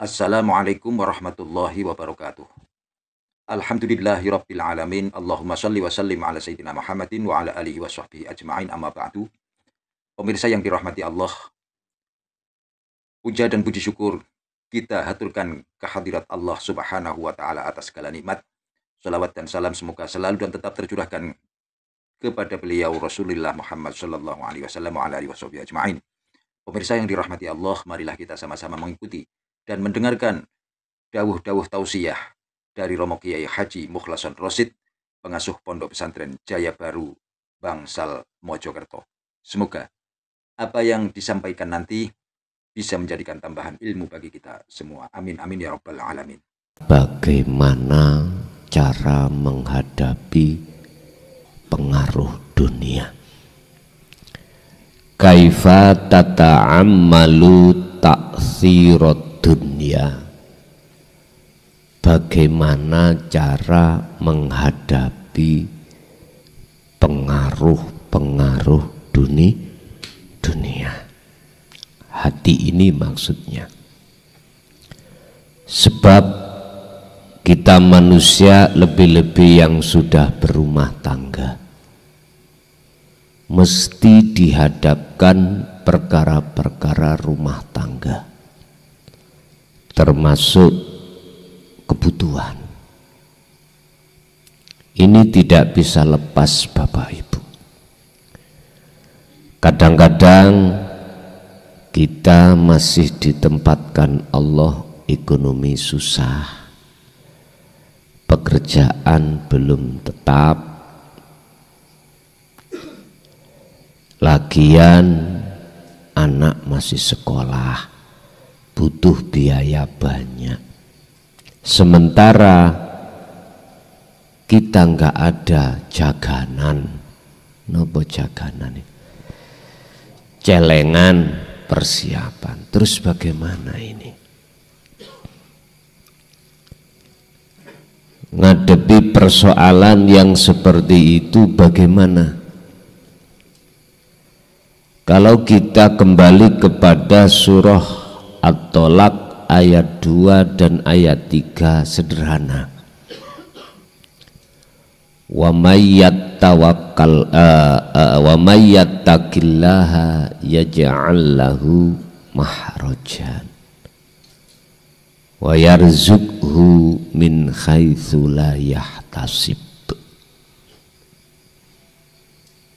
Assalamualaikum warahmatullahi wabarakatuh. Alhamdulillahirabbil alamin. Allahumma shalli wa sallim ala sayyidina Muhammadin wa ala alihi wa sahbihi ajma'in, amma ba'du. Pemirsa yang dirahmati Allah, puja dan puji syukur kita haturkan kehadirat Allah Subhanahu wa taala atas segala nikmat. Salawat dan salam semoga selalu dan tetap tercurahkan kepada beliau Rasulullah Muhammad sallallahu alaihi wasallam wa ala alihi wa sahbihi ajma'in. Pemirsa yang dirahmati Allah, marilah kita sama-sama mengikuti dan mendengarkan dawuh-dawuh tausiah dari Romo Kiai Haji Mukhlason Rosid, pengasuh Pondok Pesantren Jaya Baru, Bangsal, Mojokerto. Semoga apa yang disampaikan nanti bisa menjadikan tambahan ilmu bagi kita semua. Amin, amin ya rabbal alamin. Bagaimana cara menghadapi pengaruh dunia? Kaifa tata'ammalu ta'thirad dunya? Bagaimana cara menghadapi pengaruh-pengaruh dunia? Hati ini maksudnya. Sebab kita manusia, lebih-lebih yang sudah berumah tangga, mesti dihadapkan perkara-perkara rumah tangga, termasuk kebutuhan. Ini tidak bisa lepas Bapak Ibu. Kadang-kadang kita masih ditempatkan Allah ekonomi susah, pekerjaan belum tetap, lagian anak masih sekolah, butuh biaya banyak. Sementara kita nggak ada jaganan, nopo jaganan, celengan persiapan. Terus bagaimana ini? Ngadepi persoalan yang seperti itu bagaimana? Kalau kita kembali kepada surah At-Tolak ayat 2 dan ayat 3 sederhana. Wa may yattaqillaha yaj'al lahu mahrajan wa yarzuqhu min haitsu la yahtasib.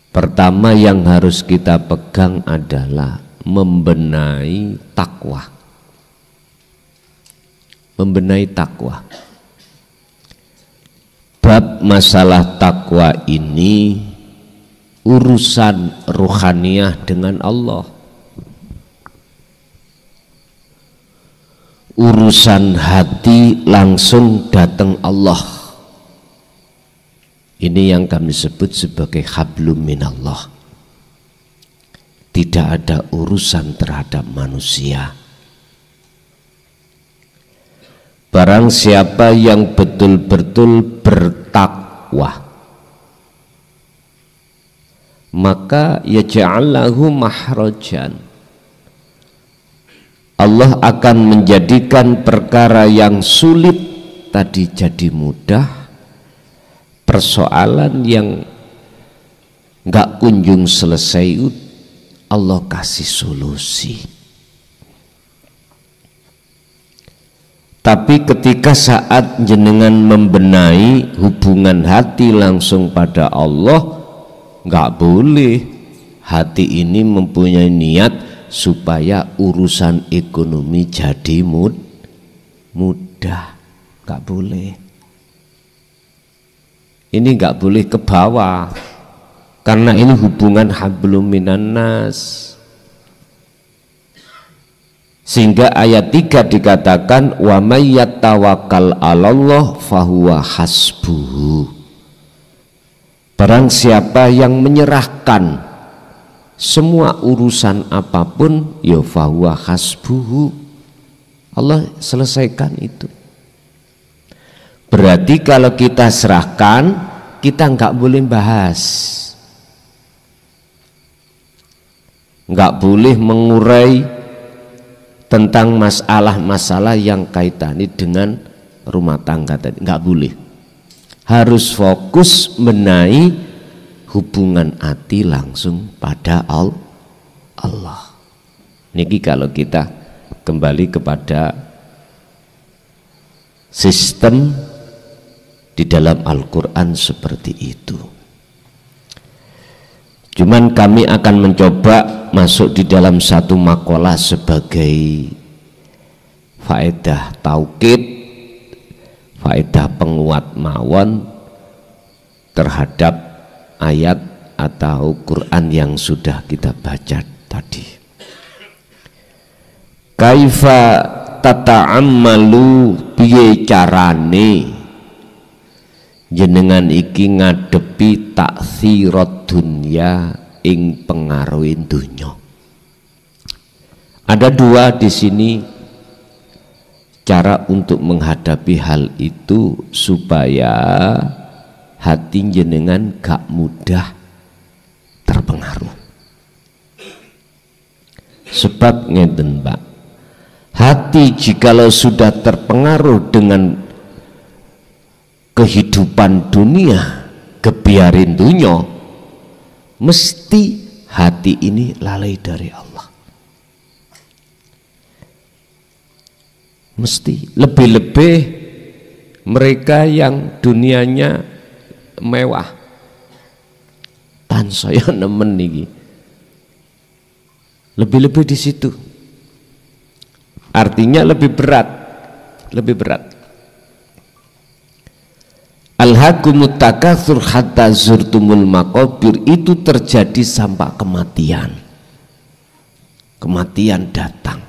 Pertama yang harus kita pegang adalah membenahi takwa. Membenahi takwa. Bab masalah takwa ini urusan ruhaniyah dengan Allah. Urusan hati langsung datang Allah. Ini yang kami sebut sebagai hablum minallah. Tidak ada urusan terhadap manusia. Barang siapa yang betul-betul bertakwa, maka yaj'allahu mahrajan, Allah akan menjadikan perkara yang sulit tadi jadi mudah, persoalan yang nggak kunjung selesai Allah kasih solusi. Tapi ketika saat jenengan membenahi hubungan hati langsung pada Allah, nggak boleh hati ini mempunyai niat supaya urusan ekonomi jadi mudah, nggak boleh. Ini nggak boleh ke bawah, karena ini hubungan hablum minan nas. Sehingga ayat 3 dikatakan wa may yattawakkal 'alallah fahuwa hasbuhu. Barang siapa yang menyerahkan semua urusan apapun, ya fahuwa hasbuhu, Allah selesaikan itu. Berarti kalau kita serahkan, kita nggak boleh bahas, nggak boleh mengurai tentang masalah-masalah yang kaitannya dengan rumah tangga tadi, nggak boleh. Harus fokus menaik hubungan hati langsung pada Allah. Niki kalau kita kembali kepada sistem di dalam Al-Quran seperti itu. Cuman kami akan mencoba masuk di dalam satu makalah sebagai faedah taukid, faedah penguat mawon terhadap ayat atau Quran yang sudah kita baca tadi. Kaifa tata'ammalu piye carane jenengan iki ngadepi taksirat dunya ing pengaruhin dunya. Ada dua di sini cara untuk menghadapi hal itu supaya hati jenengan gak mudah terpengaruh. Sebab ngeten Pak, hati jikalau sudah terpengaruh dengan kehidupan dunia, kebiarin dunia, mesti hati ini lalai dari Allah. Mesti. Lebih-lebih mereka yang dunianya mewah, tan saya nemen niki, lebih-lebih di situ. Artinya lebih berat, lebih berat. Alhaqumut takatsur hatta zurtumul maqabir, itu terjadi sampai kematian. Kematian datang.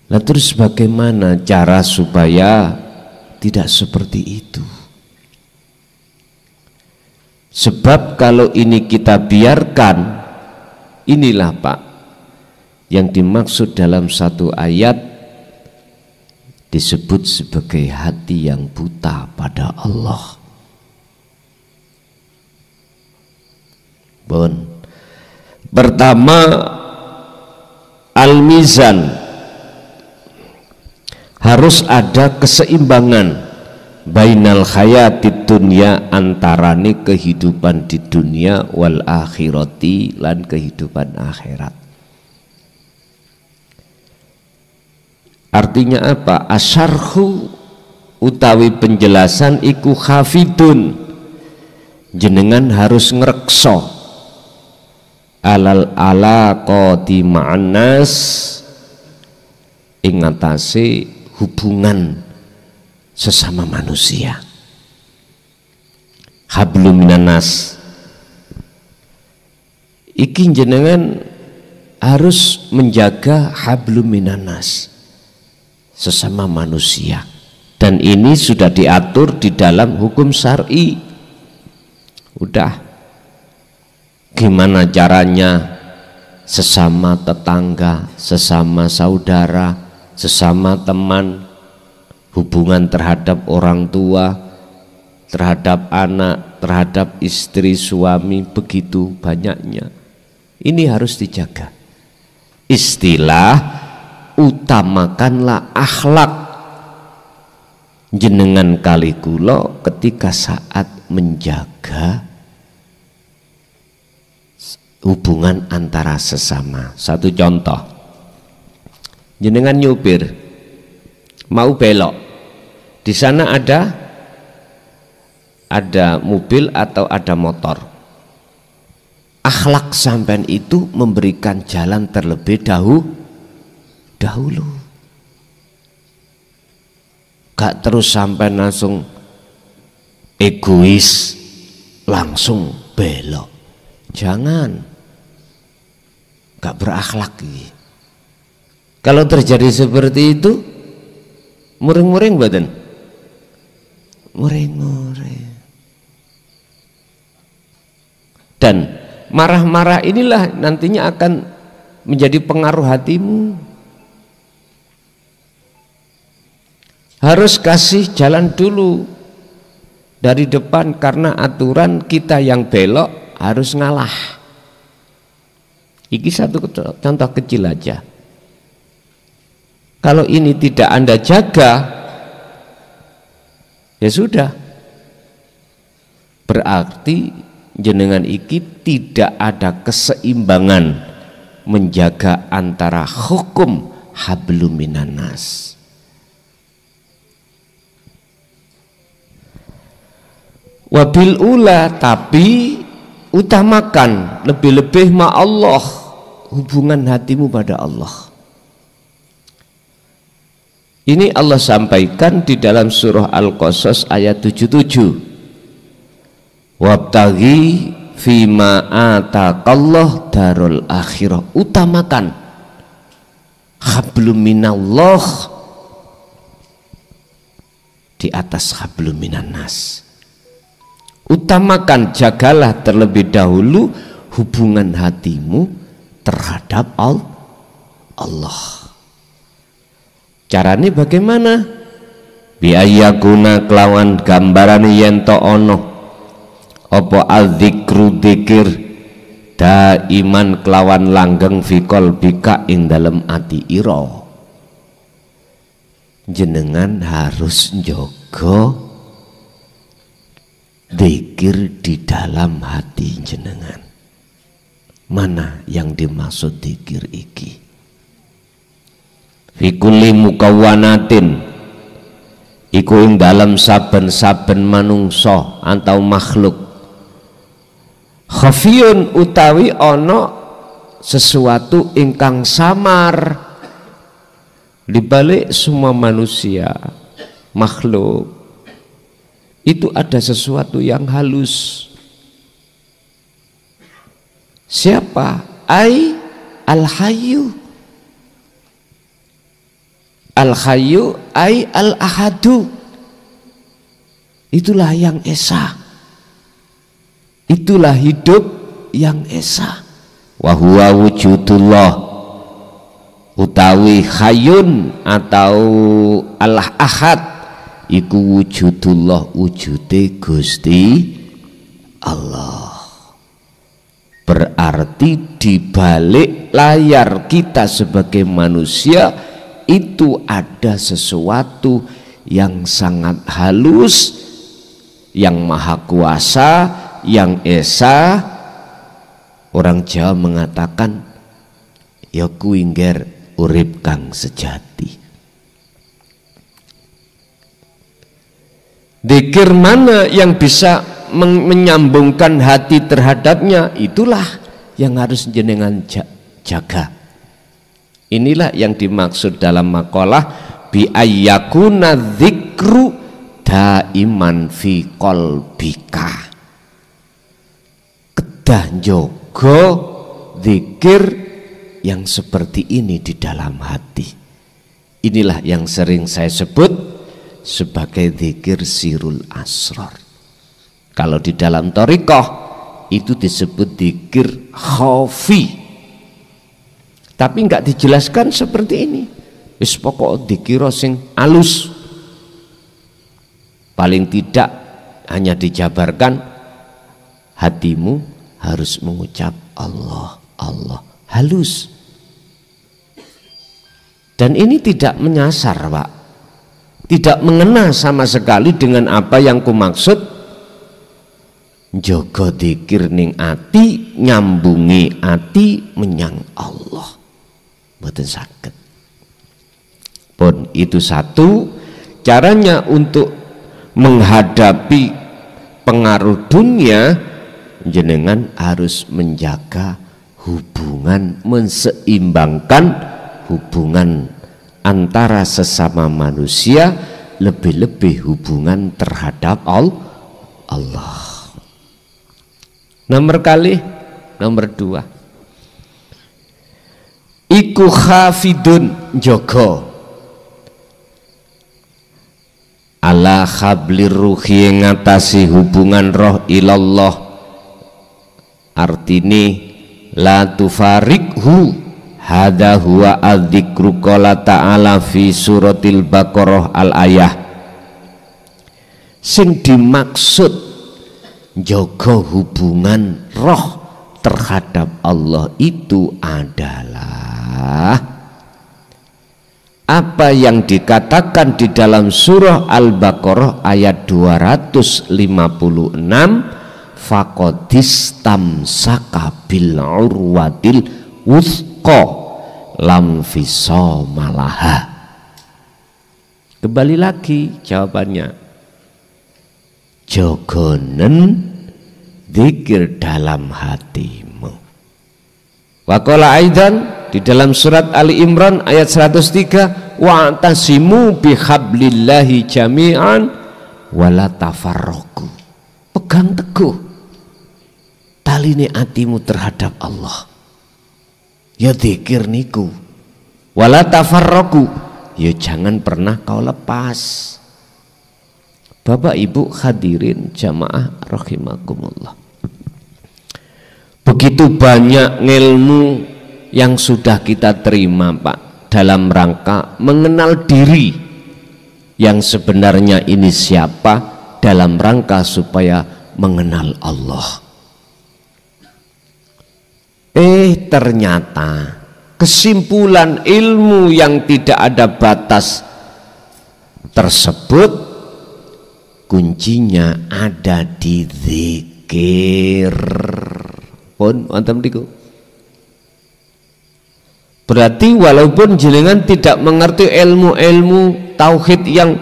Lah terus bagaimana cara supaya tidak seperti itu? Sebab kalau ini kita biarkan, inilah Pak yang dimaksud dalam satu ayat disebut sebagai hati yang buta pada Allah. Bon. Pertama, al-mizan, harus ada keseimbangan bainal hayatid dunya, antarane kehidupan di dunia wal akhirati, lan kehidupan akhirat. Artinya apa? Asyarhu utawi penjelasan iku khafidun, jenengan harus ngrekso alal alaqati ma'annas, ing atase hubungan sesama manusia. Hablum minanas, iki jenengan harus menjaga hablum minanas, sesama manusia, dan ini sudah diatur di dalam hukum syar'i. Udah, gimana caranya sesama tetangga, sesama saudara, sesama teman, hubungan terhadap orang tua, terhadap anak, terhadap istri, suami, begitu banyaknya. Ini harus dijaga. Istilah utamakanlah akhlak jenengan kali kula ketika saat menjaga hubungan antara sesama. Satu contoh, jenengan nyupir mau belok, di sana ada mobil atau ada motor. Akhlak sampean itu memberikan jalan terlebih dahulu. Gak terus sampai langsung egois langsung belok. Jangan, gak berakhlak ini. Kalau terjadi seperti itu, muring-muring badan, muring-muring. Dan marah-marah inilah nantinya akan menjadi pengaruh hatimu. Harus kasih jalan dulu dari depan, karena aturan kita yang belok harus ngalah. Ini satu contoh kecil aja. Kalau ini tidak Anda jaga, ya sudah, berarti jenengan iki tidak ada keseimbangan menjaga antara hukum hablum minan nas. Wabil ula, tapi utamakan lebih-lebih ma Allah, hubungan hatimu pada Allah. Ini Allah sampaikan di dalam surah Al-Qasas ayat 77. Wabtaghi fima ataqallah darul akhirah. Utamakan hablum minallah di atas hablum minan nas. Utamakan, jagalah terlebih dahulu hubungan hatimu terhadap Allah. Caranya bagaimana? Biayakuna kelawan gambaran yento ono opo adzikru dzikir daiman kelawan langgeng fikol bika ing dalem ati ira. Jenengan harus njogo dzikir di dalam hati jenengan. Mana yang dimaksud dzikir iki? Fikuli mukawanatin, iku ing dalam saben-saben manungso atau makhluk, khafiyun utawi ono sesuatu ingkang samar. Di balik semua manusia makhluk itu ada sesuatu yang halus. Siapa? Al-Hayyu. Al-Hayyu Al-Ahadu. Itulah yang esa, itulah hidup yang esa. Wa huwa wujudullah, utawi Hayyun atau Al-Ahad iku wujudullah, wujude Gusti Allah. Berarti di balik layar kita sebagai manusia itu ada sesuatu yang sangat halus, yang maha kuasa, yang esa. Orang Jawa mengatakan ya kuingger urip kang sejati. Dzikir mana yang bisa menyambungkan hati terhadapnya, itulah yang harus jenengan jaga. Inilah yang dimaksud dalam makalah bi ayyakuna dzikru daiman fi qalbika. Kedah njogo dzikir yang seperti ini di dalam hati. Inilah yang sering saya sebut sebagai dzikir sirul asrar. Kalau di dalam thariqah itu disebut dzikir khafi. Tapi enggak dijelaskan seperti ini. Wis pokok dikira sing alus. Paling tidak hanya dijabarkan hatimu harus mengucap Allah, Allah, halus. Dan ini tidak menyasar, Pak. Tidak mengena sama sekali dengan apa yang kumaksud. Njogo dzikir ning ati, nyambungi ati menyang Allah. Mboten saged. Pun itu satu caranya untuk menghadapi pengaruh dunia. Jenengan harus menjaga hubungan, menseimbangkan hubungan antara sesama manusia, lebih-lebih hubungan terhadap Allah. Nomor 2 iku khafidun, njogo ala khablir ruhi, ngatasi hubungan roh ilallah. Artine la tufarikhu, hada huwa adzikru qala ta'ala fi suratil Baqarah al-ayah. Sing dimaksud njogo hubungan roh terhadap Allah itu adalah apa yang dikatakan di dalam surah Al-Baqarah ayat 256, faqadistamsaka bil urwatil wuthqa lam fisamalaha. Kembali lagi jawabannya, jogonen zikir dalam hatimu. Waqala aidan di dalam surat Ali Imran ayat 103, wa'tasimu bihablillahi jami'an wala tafarraqu. Pegang teguh taline atimu terhadap Allah, ya zikir niku, wala tafarraqu, ya jangan pernah kau lepas. Bapak Ibu hadirin jamaah rahimakumullah, begitu banyak ilmu yang sudah kita terima Pak, dalam rangka mengenal diri yang sebenarnya ini siapa, dalam rangka supaya mengenal Allah. Ternyata kesimpulan ilmu yang tidak ada batas tersebut kuncinya ada di zikir. Pun wonten niku. Berarti walaupun jenengan tidak mengerti ilmu-ilmu tauhid yang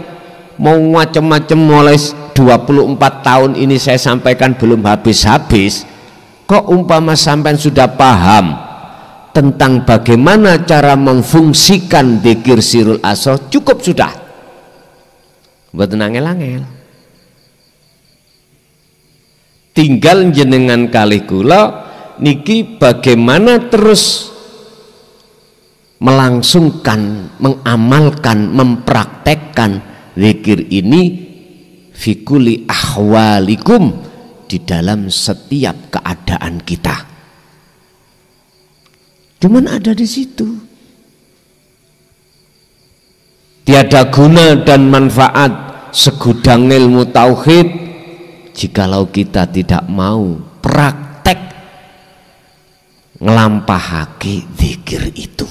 mau macam-macam mulai 24 tahun ini saya sampaikan belum habis-habis, kok umpama sampean sudah paham tentang bagaimana cara memfungsikan dzikir sirul asrar, cukup sudah. Mboten angel-angel. Tinggal jenengan kalih kula niki bagaimana terus melangsungkan, mengamalkan, mempraktekkan zikir ini fi kulli ahwalikum, di dalam setiap keadaan kita. Cuman ada di situ. Tiada guna dan manfaat segudang ilmu tauhid jikalau kita tidak mau praktek nglampahake zikir itu.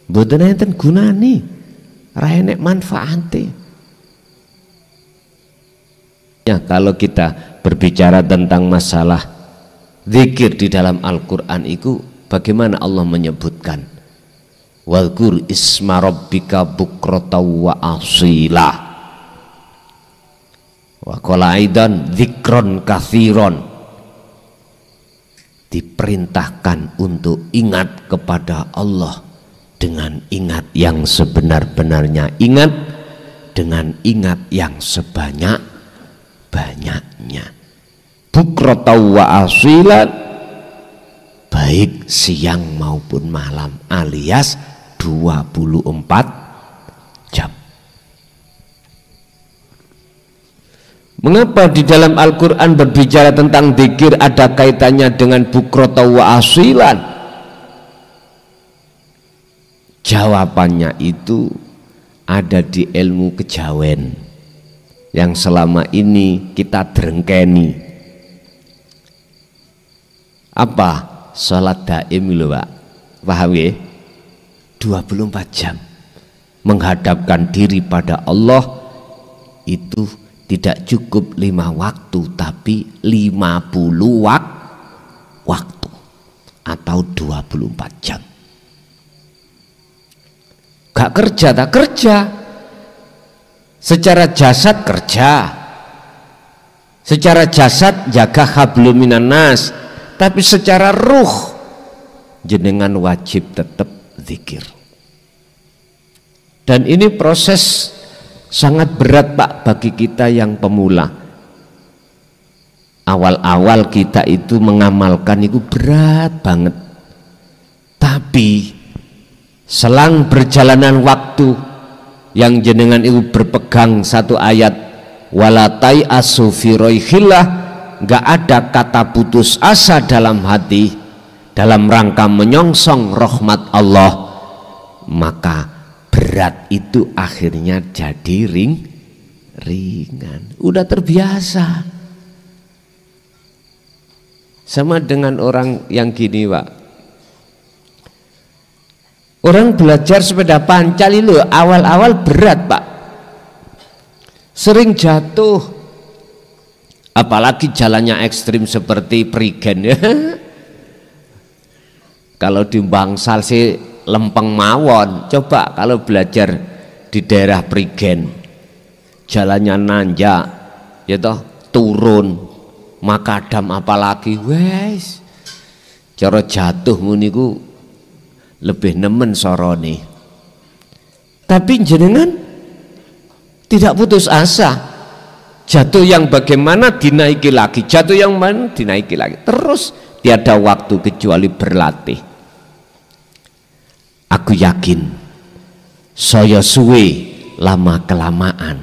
Mboten enten gunane, ra enek manfaate. Ya, kalau kita berbicara tentang masalah zikir di dalam Al-Qur'an itu, bagaimana Allah menyebutkan wadhkur isma rabbika bukrata wa asila, wa qala aidan dzikron katsiron, diperintahkan untuk ingat kepada Allah dengan ingat yang sebenar-benarnya ingat, dengan ingat yang sebanyak-banyaknya, bukrata wa asila, baik siang maupun malam, alias 24 jam. Mengapa di dalam Al-Quran berbicara tentang dzikir ada kaitannya dengan bukrata wa asilan? Jawabannya itu ada di ilmu kejawen yang selama ini kita drengkeni. Apa? Salat daim lho Pak, paham ya? 24 jam menghadapkan diri pada Allah itu tidak cukup 5 waktu, tapi 50 waktu atau 24 jam. Gak kerja, tak kerja. Secara jasad kerja, secara jasad jaga hablum minan nas, tapi secara ruh jenengan wajib tetap zikir. Dan ini proses sangat berat Pak bagi kita yang pemula. Awal-awal kita itu mengamalkan itu berat banget. Tapi selang berjalanan waktu yang jenengan itu berpegang satu ayat walatai asufiroihillah, gak ada kata putus asa dalam hati dalam rangka menyongsong rahmat Allah, maka berat itu akhirnya jadi ringan, udah terbiasa. Sama dengan orang yang gini Pak, Orang belajar sepeda pancal itu awal-awal berat Pak, sering jatuh, apalagi jalannya ekstrim seperti Prigen ya. Kalau di Bangsal sih lempeng mawon, coba kalau belajar di daerah Prigen, jalannya nanjak ya toh, turun makadam apalagi wes cara jatuh muniku lebih nemen soroni. Tapi jenengan tidak putus asa, jatuh yang bagaimana dinaiki lagi, jatuh yang mana dinaiki lagi, terus tiada waktu kecuali berlatih. Aku yakin saya suwe lama kelamaan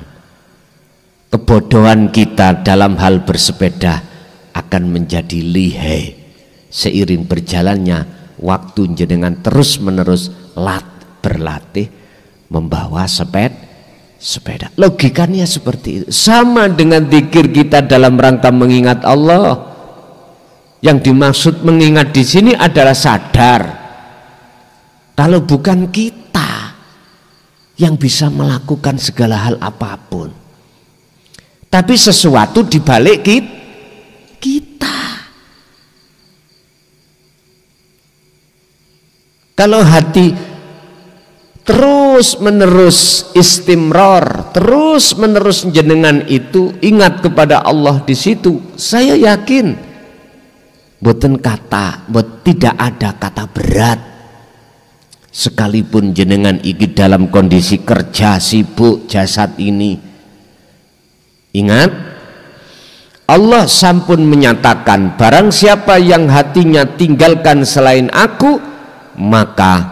kebodohan kita dalam hal bersepeda akan menjadi lihai seiring berjalannya waktu jenengan terus menerus berlatih membawa sepeda. Logikanya seperti itu. Sama dengan zikir kita dalam rangka mengingat Allah. Yang dimaksud mengingat di sini adalah sadar kalau bukan kita yang bisa melakukan segala hal apapun, tapi sesuatu di balik kita. Kalau hati terus menerus istimror, terus menerus jenengan itu ingat kepada Allah di situ, saya yakin boten kata, tidak ada kata berat. Sekalipun jenengan iki dalam kondisi kerja sibuk jasad ini, ingat Allah sampun menyatakan barang siapa yang hatinya tinggalkan selain aku, maka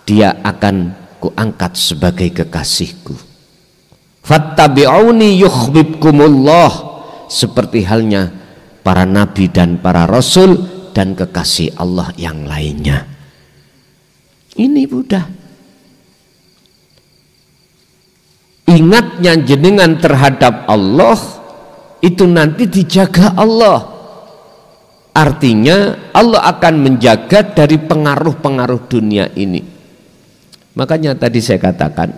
dia akan kuangkat sebagai kekasihku. Fattabi'uni yuhibbukumullah, seperti halnya para nabi dan para rasul dan kekasih Allah yang lainnya. Ini mudah. Ingatnya jenengan terhadap Allah itu nanti dijaga Allah. Artinya Allah akan menjaga dari pengaruh-pengaruh dunia ini. Makanya tadi saya katakan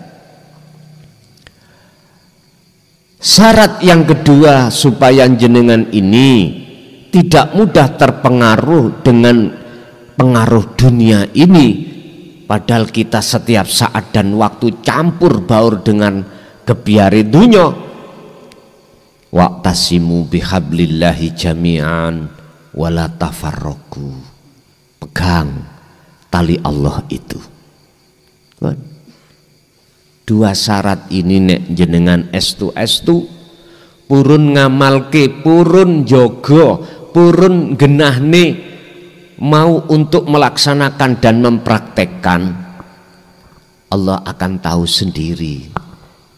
syarat yang kedua supaya jenengan ini tidak mudah terpengaruh dengan pengaruh dunia ini, padahal kita setiap saat dan waktu campur baur dengan kebiari dunya. Wa'tasimu bihablillahi jami'an wala tafarraqu, pegang tali Allah itu. Dua syarat ini nek jenengan estu purun ngamalke, purun jogo, purun genahne mau untuk melaksanakan dan mempraktekkan, Allah akan tahu sendiri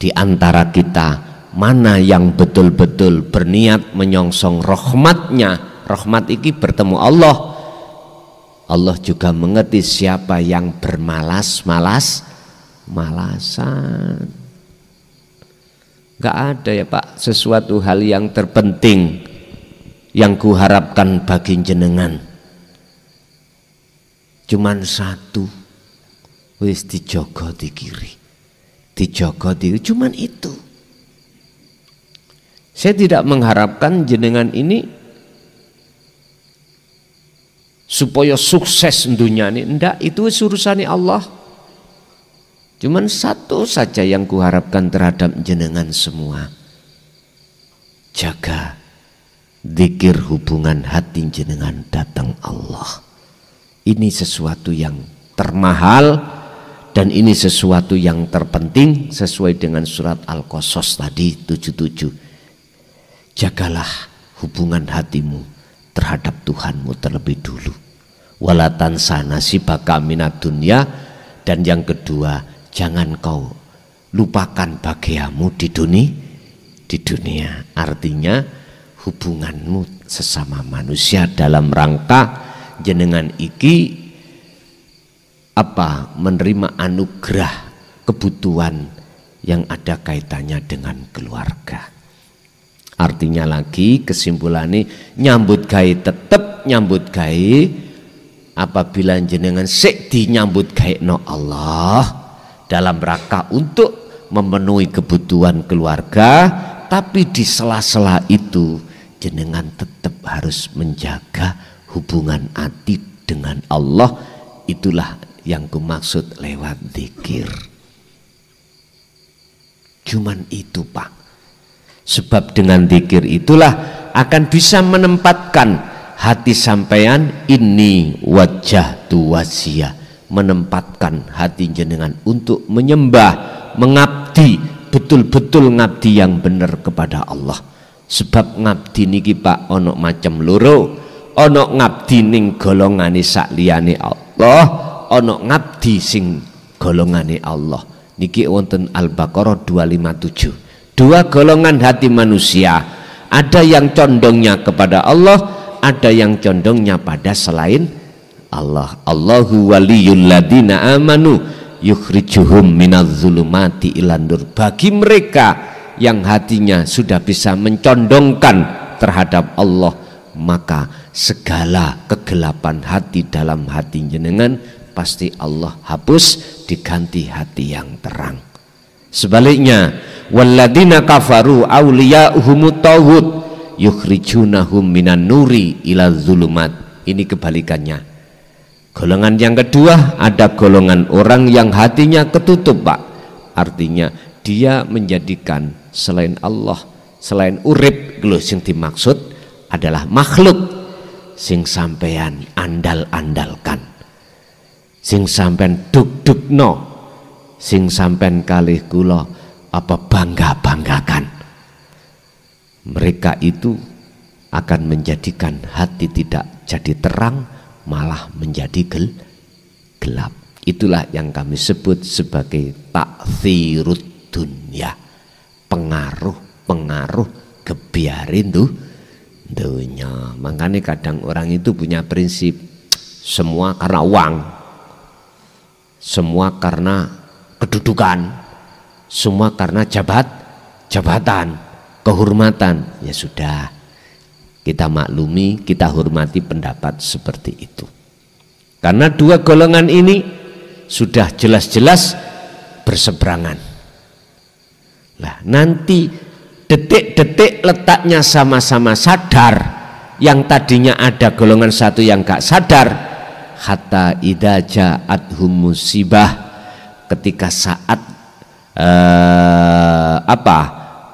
di antara kita mana yang betul-betul berniat menyongsong rahmatnya. Rahmat iki bertemu Allah. Allah juga mengerti siapa yang bermalas-malasan. Gak ada ya Pak sesuatu hal yang terpenting yang kuharapkan bagi jenengan, cuman satu, wis dijogo di kiri, dijogo di, cuman itu. Saya tidak mengharapkan jenengan ini supaya sukses dunia ini, enggak, itu urusannya Allah. Cuman satu saja yang kuharapkan terhadap jenengan semua, jaga zikir hubungan hati jenengan datang Allah. Ini sesuatu yang termahal dan ini sesuatu yang terpenting sesuai dengan surat Al-Qasas tadi 77. Jagalah hubungan hatimu terhadap Tuhanmu terlebih dulu. Wala tansa nasibaka minad dunya, dan yang kedua, jangan kau lupakan bagiamu di dunia. Artinya hubunganmu sesama manusia dalam rangka jenengan iki menerima anugerah kebutuhan yang ada kaitannya dengan keluarga. Artinya lagi kesimpulannya nyambut gawe tetep nyambut gawe apabila jenengan sik dinyambut gaekno Allah dalam rangka untuk memenuhi kebutuhan keluarga, tapi di sela-sela itu jenengan tetap harus menjaga hubungan hati dengan Allah. Itulah yang kumaksud lewat zikir. Cuman itu Pak, sebab dengan zikir itulah akan bisa menempatkan hati sampean ini wajah tuwasia, menempatkan hati jenengan untuk menyembah, mengabdi, betul-betul ngabdi yang benar kepada Allah. Sebab ngabdi niki Pak ono macam loro, ono ngabdi ning golongane sakliyane Allah, ono ngabdi sing golongane Allah. Niki wonten Al-Baqarah 257. Dua golongan hati manusia, ada yang condongnya kepada Allah, ada yang condongnya pada selain Allah. Allahu waliyul ladina amanu yukhrijuhum minadz-zulumati ilan nur. Bagi mereka yang hatinya sudah bisa mencondongkan terhadap Allah, maka segala kegelapan hati dalam hati jenengan pasti Allah hapus, diganti hati yang terang. Sebaliknya, walladzina kafaru awliya'uhumut taghut yukhrijunahum minan nuri ila zulumat. Ini kebalikannya. Golongan yang kedua, ada golongan orang yang hatinya ketutup Pak. Artinya dia menjadikan selain Allah, selain urip, lho sing dimaksud adalah makhluk sing sampean andal-andalkan, sing sampean duk-dukno, sing sampean kalih kula apa bangga-banggakan. Mereka itu akan menjadikan hati tidak jadi terang, malah menjadi gelap. Itulah yang kami sebut sebagai ta'thirud dunya, pengaruh kebiarin tuh dunia. Makanya kadang orang itu punya prinsip semua karena uang, semua karena kedudukan, semua karena jabatan, kehormatan. Ya sudah, kita maklumi, kita hormati pendapat seperti itu. Karena dua golongan ini sudah jelas-jelas berseberangan. Lah nanti detik-detik letaknya sama-sama sadar, yang tadinya ada golongan satu yang gak sadar, hatta idza ja'athum musibah, ketika saat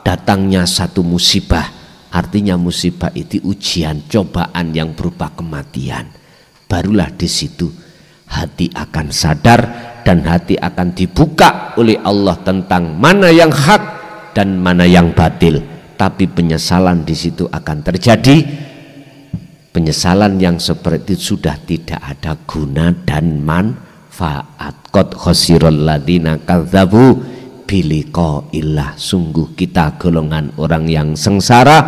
datangnya satu musibah, artinya musibah itu ujian, cobaan yang berupa kematian, barulah di situ hati akan sadar dan hati akan dibuka oleh Allah tentang mana yang hak dan mana yang batil. Tapi penyesalan di situ akan terjadi, penyesalan yang seperti itu sudah tidak ada guna dan manfaat. Qad khasirul ladzina kadzdzabu biliqa'illah. Sungguh kita golongan orang yang sengsara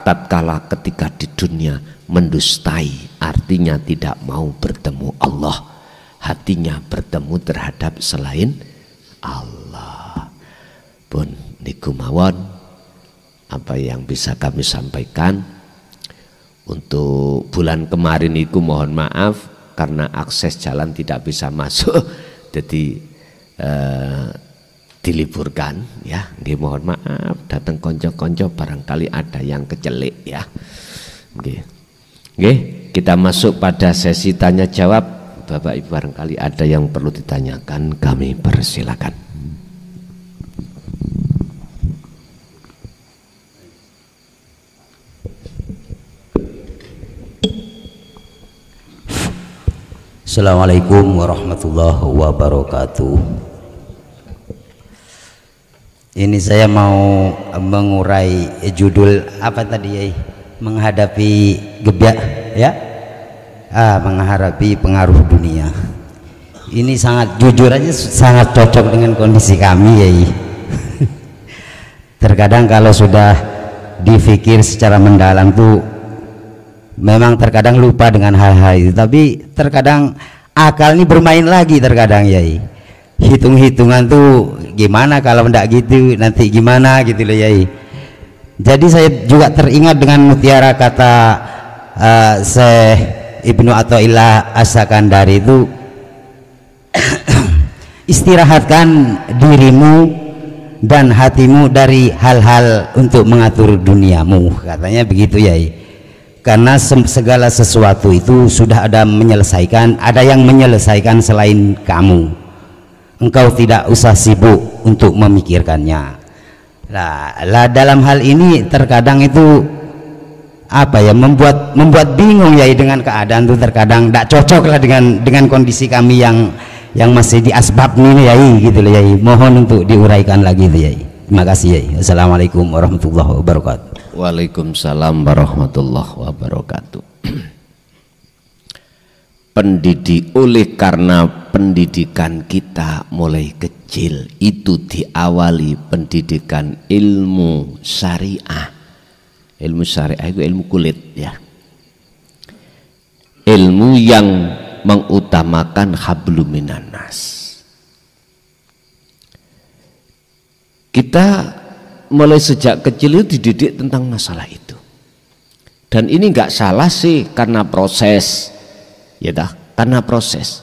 tatkala ketika di dunia mendustai, artinya tidak mau bertemu Allah, hatinya bertemu terhadap selain Allah. Pun niku mawon apa yang bisa kami sampaikan. Untuk bulan kemarin itu mohon maaf karena akses jalan tidak bisa masuk, jadi diliburkan ya. Nggih mohon maaf, datang konco-konco barangkali ada yang kecelik ya. Nggih, kita masuk pada sesi tanya jawab. Bapak Ibu barangkali ada yang perlu ditanyakan, kami persilakan. Assalamualaikum warahmatullahi wabarakatuh. Ini saya mau mengurai judul apa tadi ya? Menghadapi gebiak ya? Menghadapi pengaruh dunia. Ini sangat jujur aja sangat cocok dengan kondisi kami ya. Terkadang kalau sudah dipikir secara mendalam tuh memang terkadang lupa dengan hal-hal itu, tapi terkadang akal ini bermain lagi terkadang ya. Hitung-hitungan tuh gimana kalau ndak gitu nanti gimana gitu loh ya. Jadi saya juga teringat dengan mutiara kata Syekh Ibnu Athaillah As-Sakandari itu istirahatkan dirimu dan hatimu dari hal-hal untuk mengatur duniamu, katanya begitu ya. Karena segala sesuatu itu sudah ada yang menyelesaikan selain kamu. Engkau tidak usah sibuk untuk memikirkannya. Lah dalam hal ini terkadang itu apa ya, membuat bingung ya dengan keadaan itu, terkadang tidak cocok lah dengan kondisi kami yang masih di asbab ini ya, gitu loh ya. Mohon untuk diuraikan lagi itu ya. Terima kasih ya. Assalamualaikum warahmatullahi wabarakatuh. Waalaikumsalam warahmatullahi wabarakatuh. Oleh karena pendidikan kita mulai kecil itu diawali pendidikan ilmu syariah. Ilmu syariah itu ilmu kulit ya. Ilmu yang mengutamakan hablum minan nas. Kita mulai sejak kecil itu dididik tentang masalah itu. Dan ini nggak salah sih, karena proses. Ya dah, karena proses.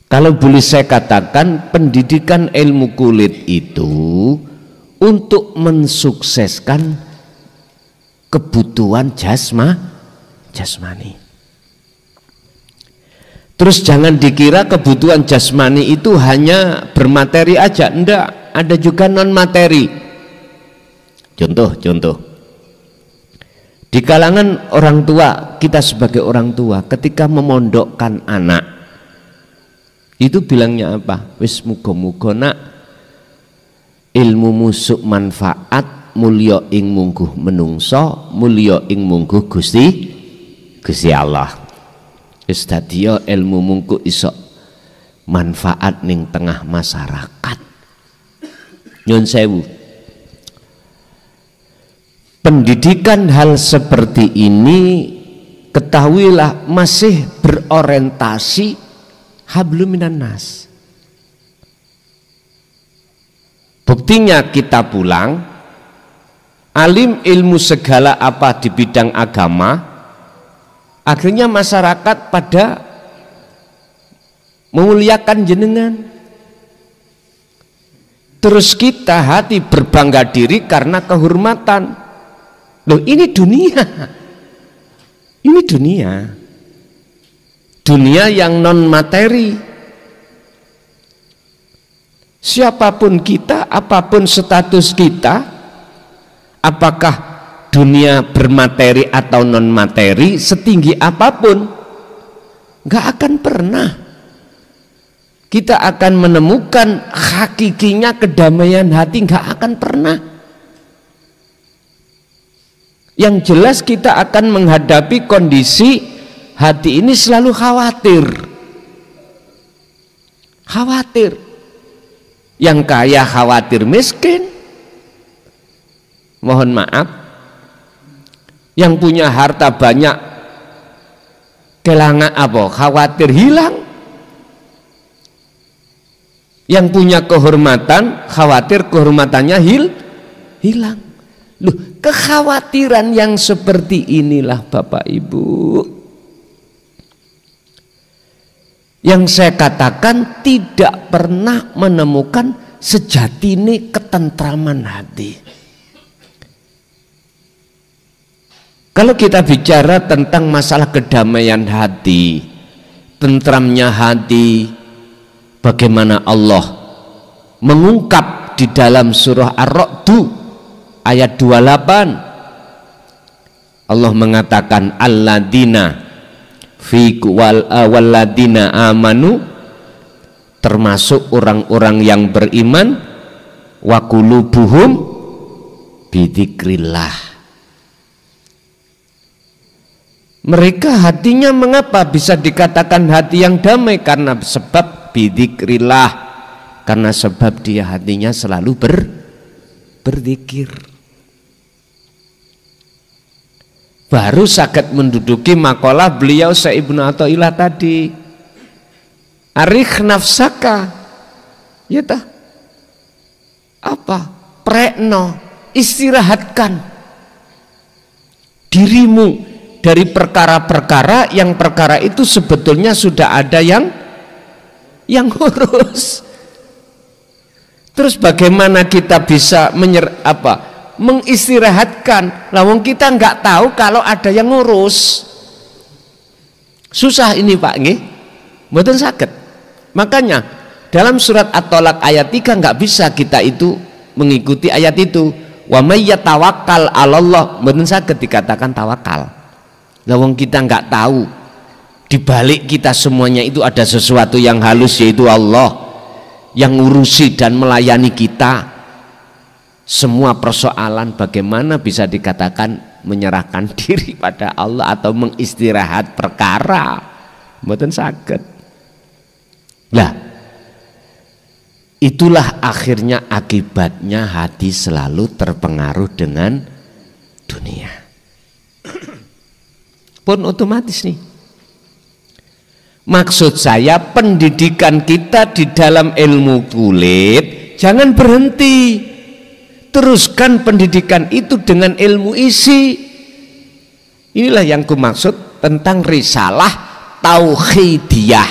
Kalau boleh saya katakan, pendidikan ilmu kulit itu untuk mensukseskan kebutuhan jasmani. Terus jangan dikira kebutuhan jasmani itu hanya bermateri aja, enggak, ada juga non materi. Contoh. Di kalangan orang tua, kita sebagai orang tua ketika memondokkan anak itu bilangnya apa? Wis muga-muga nak ilmu musuk manfaat, mulya ing mungguh menungso, mulya ing mungguh Gusti Allah. Wis dadi ilmu mungku iso manfaat ning tengah masyarakat. Nyun sewu. Pendidikan hal seperti ini ketahuilah masih berorientasi hablum minan nas. Buktinya kita pulang, alim ilmu segala apa di bidang agama, akhirnya masyarakat pada memuliakan jenengan. Terus kita hati berbangga diri karena kehormatan. Loh, ini dunia. Ini dunia yang non materi. Siapapun kita, apapun status kita, apakah dunia bermateri atau non materi, setinggi apapun, nggak akan pernah kita akan menemukan hakikinya kedamaian hati, nggak akan pernah. Yang jelas kita akan menghadapi kondisi hati ini selalu khawatir. Yang kaya khawatir miskin, mohon maaf. Yang punya harta banyak kelangan apa? Khawatir hilang. Yang punya kehormatan khawatir kehormatannya hilang. Loh, kekhawatiran yang seperti inilah Bapak Ibu yang saya katakan tidak pernah menemukan sejatine ketentraman hati. Kalau kita bicara tentang masalah kedamaian hati, tentramnya hati, bagaimana Allah mengungkap di dalam surah Ar-Ra'd ayat 28, Allah mengatakan alladzina fi walladina amanu, termasuk orang-orang yang beriman, wa qulubuhum bidzikrillah. Mereka hatinya mengapa bisa dikatakan hati yang damai? Karena sebab bidzikrillah, karena sebab dia hatinya selalu berzikir. Baru saged menduduki makalah beliau Syekh Ibnu Athaillah tadi, arikh nafsaka, ya tah, apa, prekno, istirahatkan dirimu dari perkara-perkara yang perkara itu sebetulnya sudah ada yang ngurus. Terus bagaimana kita bisa mengistirahatkan? Lawang kita nggak tahu kalau ada yang ngurus. Susah ini Pak nggih. Mboten saged. Makanya dalam surat At-Tolak ayat 3 nggak bisa kita itu mengikuti ayat itu. Wa may yatawakkal 'alallah, mboten saged dikatakan tawakal. Lawang kita nggak tahu di balik kita semuanya itu ada sesuatu yang halus, yaitu Allah yang ngurusi dan melayani kita. Semua persoalan bagaimana bisa dikatakan menyerahkan diri pada Allah atau mengistirahat perkara, mboten saged. Lah itulah akhirnya akibatnya hati selalu terpengaruh dengan dunia. Pun otomatis nih. Maksud saya pendidikan kita di dalam ilmu kulit jangan berhenti. Teruskan pendidikan itu dengan ilmu isi. Inilah yang kumaksud tentang risalah tauhidiyah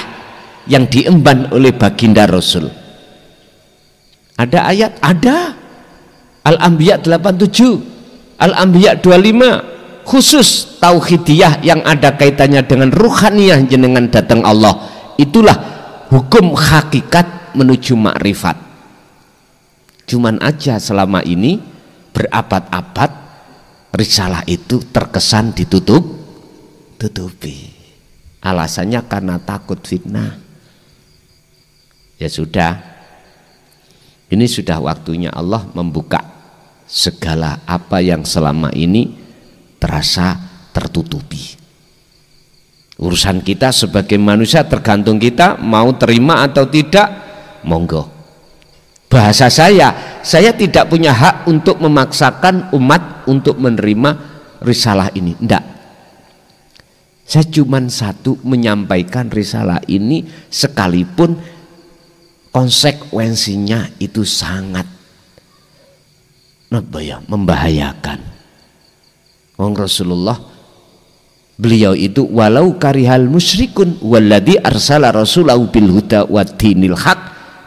yang diemban oleh baginda Rasul. Ada ayat? Ada. Al-Anbiya 87, Al-Anbiya 25. Khusus tauhidiyah yang ada kaitannya dengan ruhaniyah jenengan datang Allah. Itulah hukum hakikat menuju makrifat. Cuman aja selama ini berabad-abad risalah itu terkesan tutupi. Alasannya karena takut fitnah. Ya sudah, ini sudah waktunya Allah membuka segala apa yang selama ini terasa tertutupi. Urusan kita sebagai manusia tergantung kita mau terima atau tidak, monggo. Bahasa saya tidak punya hak untuk memaksakan umat untuk menerima risalah ini, enggak. Saya cuma satu menyampaikan risalah ini sekalipun konsekuensinya itu sangat membahayakan. Wong Rasulullah beliau itu walau karihal musyrikun walladzi arsala rasulahu bil huda wa dinil haq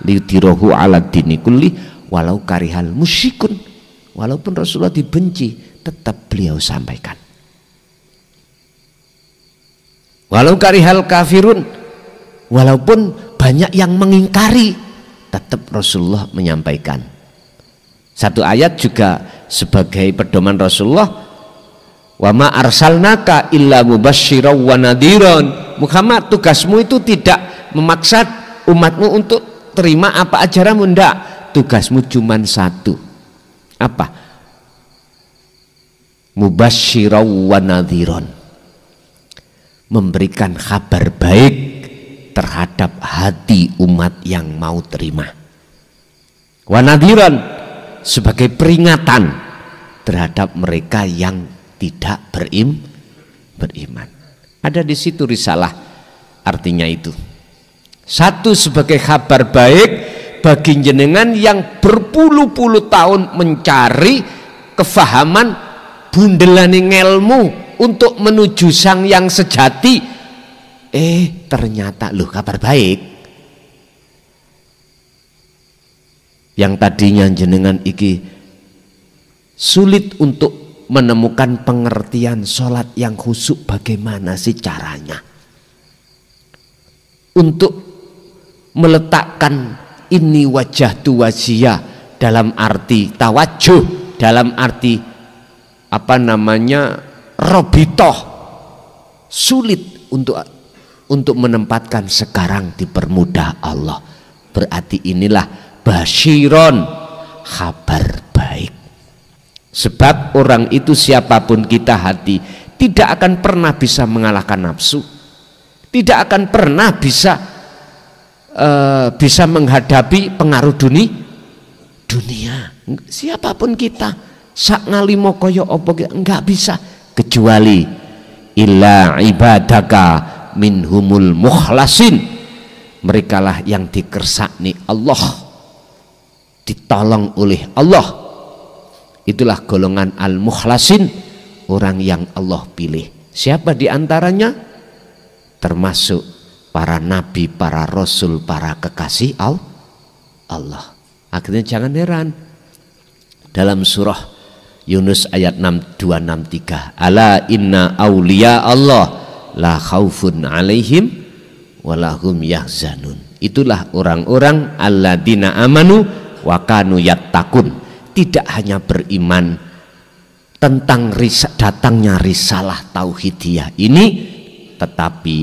liyudhirahu ala dini kulli walau karihal musyrikun. Walaupun Rasulullah dibenci tetap beliau sampaikan. Walau karihal kafirun, walaupun banyak yang mengingkari tetap Rasulullah menyampaikan. Satu ayat juga sebagai pedoman Rasulullah, wa ma arsalnaka illa mubasysyiran wa nadhiran. Muhammad, tugasmu itu tidak memaksa umatmu untuk terima apa ajaranmu, enggak. Tugasmu cuma satu. Apa? Mubasysyiran wa nadhiran. Memberikan kabar baik terhadap hati umat yang mau terima. Wa nadhiran sebagai peringatan terhadap mereka yang tidak beriman. Ada di situ risalah, artinya itu. Satu, sebagai kabar baik bagi jenengan yang berpuluh-puluh tahun mencari kefahaman bundelane ngelmu untuk menuju sang yang sejati. Ternyata loh kabar baik. Yang tadinya jenengan iki sulit untuk menemukan pengertian sholat yang khusyuk, bagaimana sih caranya untuk meletakkan ini wajah tu wajiyah dalam arti tawajuh, dalam arti robitoh, sulit untuk menempatkan. Sekarang dipermudah Allah. Berarti inilah basyiron, kabar baik. Sebab orang itu siapapun kita hati tidak akan pernah bisa mengalahkan nafsu, tidak akan pernah bisa menghadapi pengaruh dunia. Siapapun kita sak ngalimo koyo opo enggak bisa, kecuali illa ibadaka minhumul mukhlasin. Merekalah yang dikersakni Allah, ditolong oleh Allah. Itulah golongan al-mukhlasin, orang yang Allah pilih. Siapa di antaranya? Termasuk para nabi, para rasul, para kekasih Allah. Akhirnya jangan heran dalam surah Yunus ayat 6263, ala inna awliya Allah la khaufun alaihim walahum yahzanun. Itulah orang-orang alladzina amanu wa kanu yattaqun. Tidak hanya beriman tentang datangnya risalah tauhidiyah ini, tetapi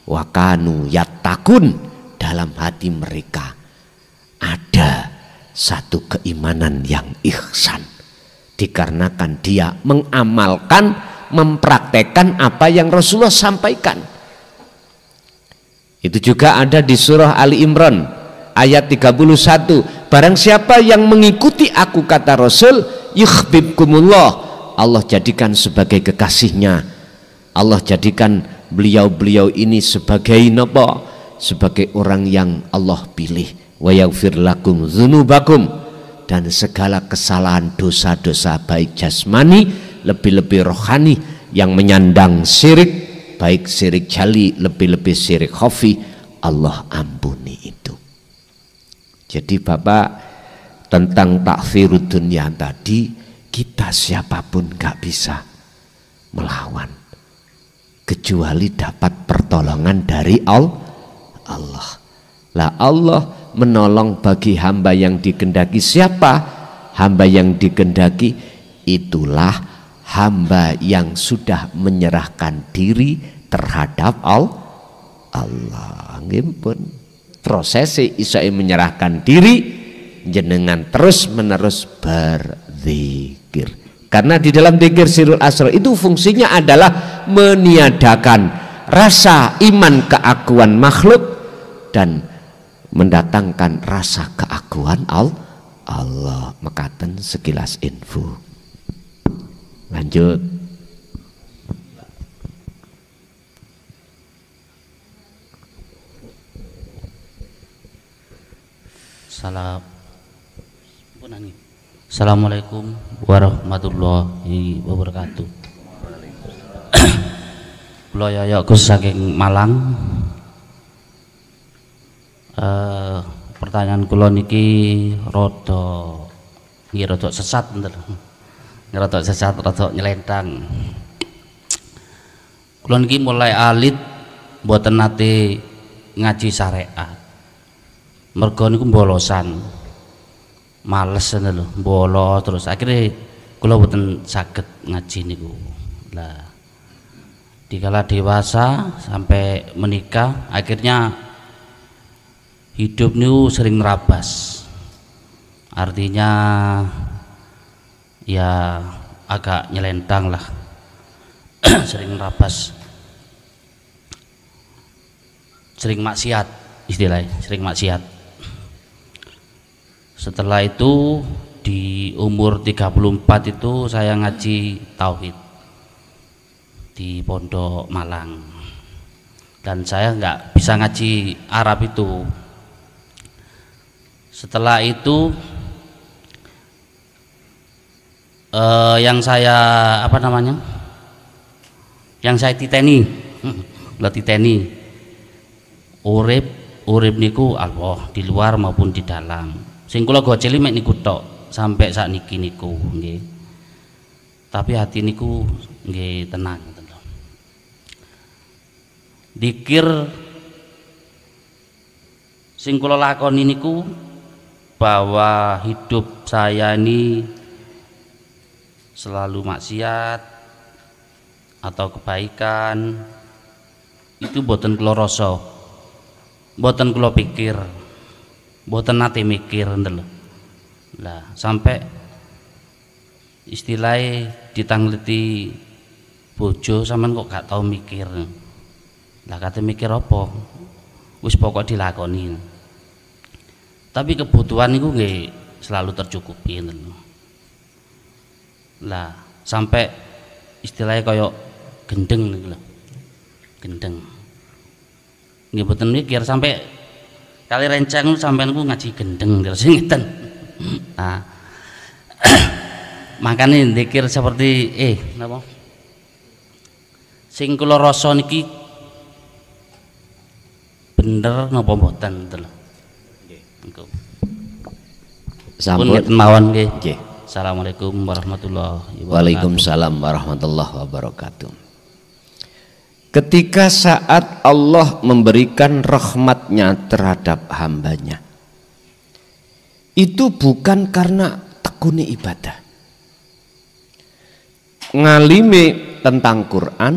wa kanu yattaqun, dalam hati mereka ada satu keimanan yang ihsan, dikarenakan dia mengamalkan, mempraktekkan apa yang Rasulullah sampaikan. Itu juga ada di surah Ali Imran ayat 31. Barang siapa yang mengikuti aku, kata Rasul, yuhibbukumullah, Allah jadikan sebagai kekasihnya. Allah jadikan beliau-beliau ini sebagai napa? Sebagai orang yang Allah pilih. Wa yaghfir lakum dzunubakum, dan segala kesalahan dosa-dosa baik jasmani lebih-lebih rohani yang menyandang syirik, baik syirik jali lebih-lebih syirik khafi, Allah ampuni itu. Jadi Bapak, tentang takfirud dunya tadi, kita siapapun gak bisa melawan kecuali dapat pertolongan dari Allah. Lah Allah menolong bagi hamba yang dikehendaki. Siapa hamba yang dikehendaki? Itulah hamba yang sudah menyerahkan diri terhadap Allah. Ngimpun prosesi isai menyerahkan diri, jenengan terus menerus berzikir. Karena di dalam zikir sirul asrar itu fungsinya adalah meniadakan rasa iman keakuan makhluk dan mendatangkan rasa keakuan Allah. Mekaten sekilas info. Lanjut. Assalamualaikum warahmatullahi wabarakatuh. Kula Yoyo Gus saking Malang. Pertanyaan kula niki rada sesat bener. Rada sesat, rada nyelentang. Kula niki mulai alit mboten nate ngaji syariat. Mergo niku bolosan. Males lho, bolos terus akhirnya kula mboten saged ngaji niku. Lah dikala dewasa sampai menikah akhirnya hidup niku sering nerabas. Artinya ya agak nyelentang lah. Sering nerabas. Sering maksiat istilahnya, sering maksiat. Setelah itu di umur 34 itu saya ngaji tauhid di Pondok Malang, dan saya nggak bisa ngaji Arab itu. Setelah itu yang saya titeni urip niku Allah di luar maupun di dalam. Sing kula goceli mek niku tok sampai sakniki niku nggih. Tapi hati niku nggih tenang. Dikir sing kula lakoni niku bahwa hidup saya ini selalu maksiat atau kebaikan itu boten kula rasa, boten kula pikir, boten nate mikir lho. Lah sampai istilahnya ditangleti bojo sampean kok gak tau mikir. Lah kate mikir apa? Wis pokok dilakoni. Tapi kebutuhan niku nggih selalu tercukupi lho. Lah sampai istilahnya kaya gendeng niku lho. Gendeng. Nggih boten mikir sampai kali rencang sampean ku ngaji gendeng terus ngeten. Nah. Makanya zikir seperti napa? sing kula rasa niki bener napa mboten to lho. Nggih. Sampun ngeten mawon nggih. Nggih. Assalamualaikum warahmatullahi wabarakatuh. Waalaikumsalam warahmatullahi wabarakatuh. Ketika saat Allah memberikan rahmatnya terhadap hambanya, itu bukan karena tekuni ibadah, ngalime tentang Quran,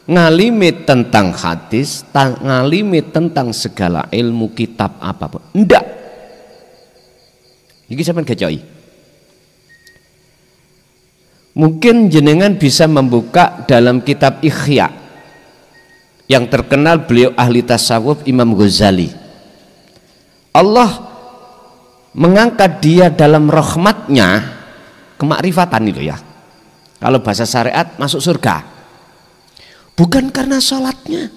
ngalime tentang hadis, ngalime tentang segala ilmu kitab apapun, ndak. Iki sampean gecoi. Mungkin jenengan bisa membuka dalam kitab Ihya yang terkenal, beliau ahli tasawuf, Imam Ghazali. Allah mengangkat dia dalam rahmatnya, kemakrifatan itu ya, kalau bahasa syariat masuk surga, bukan karena sholatnya,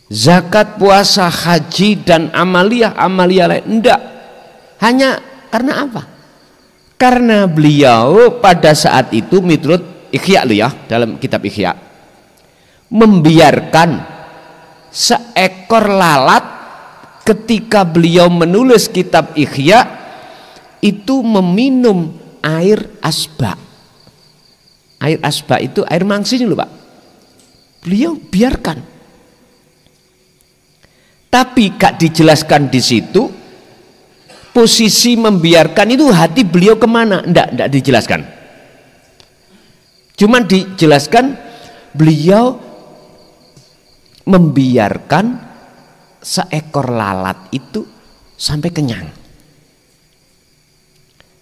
zakat, puasa, haji dan amalia lain, enggak. Hanya karena apa? Karena beliau pada saat itu menurut Ihya loh ya, dalam kitab Ihya, membiarkan seekor lalat ketika beliau menulis kitab Ihya itu meminum air asba. Air asba itu air mangsing loh Pak. Beliau biarkan. Tapi gak dijelaskan di situ posisi membiarkan itu hati beliau kemana, enggak dijelaskan. Cuman dijelaskan beliau membiarkan seekor lalat itu sampai kenyang.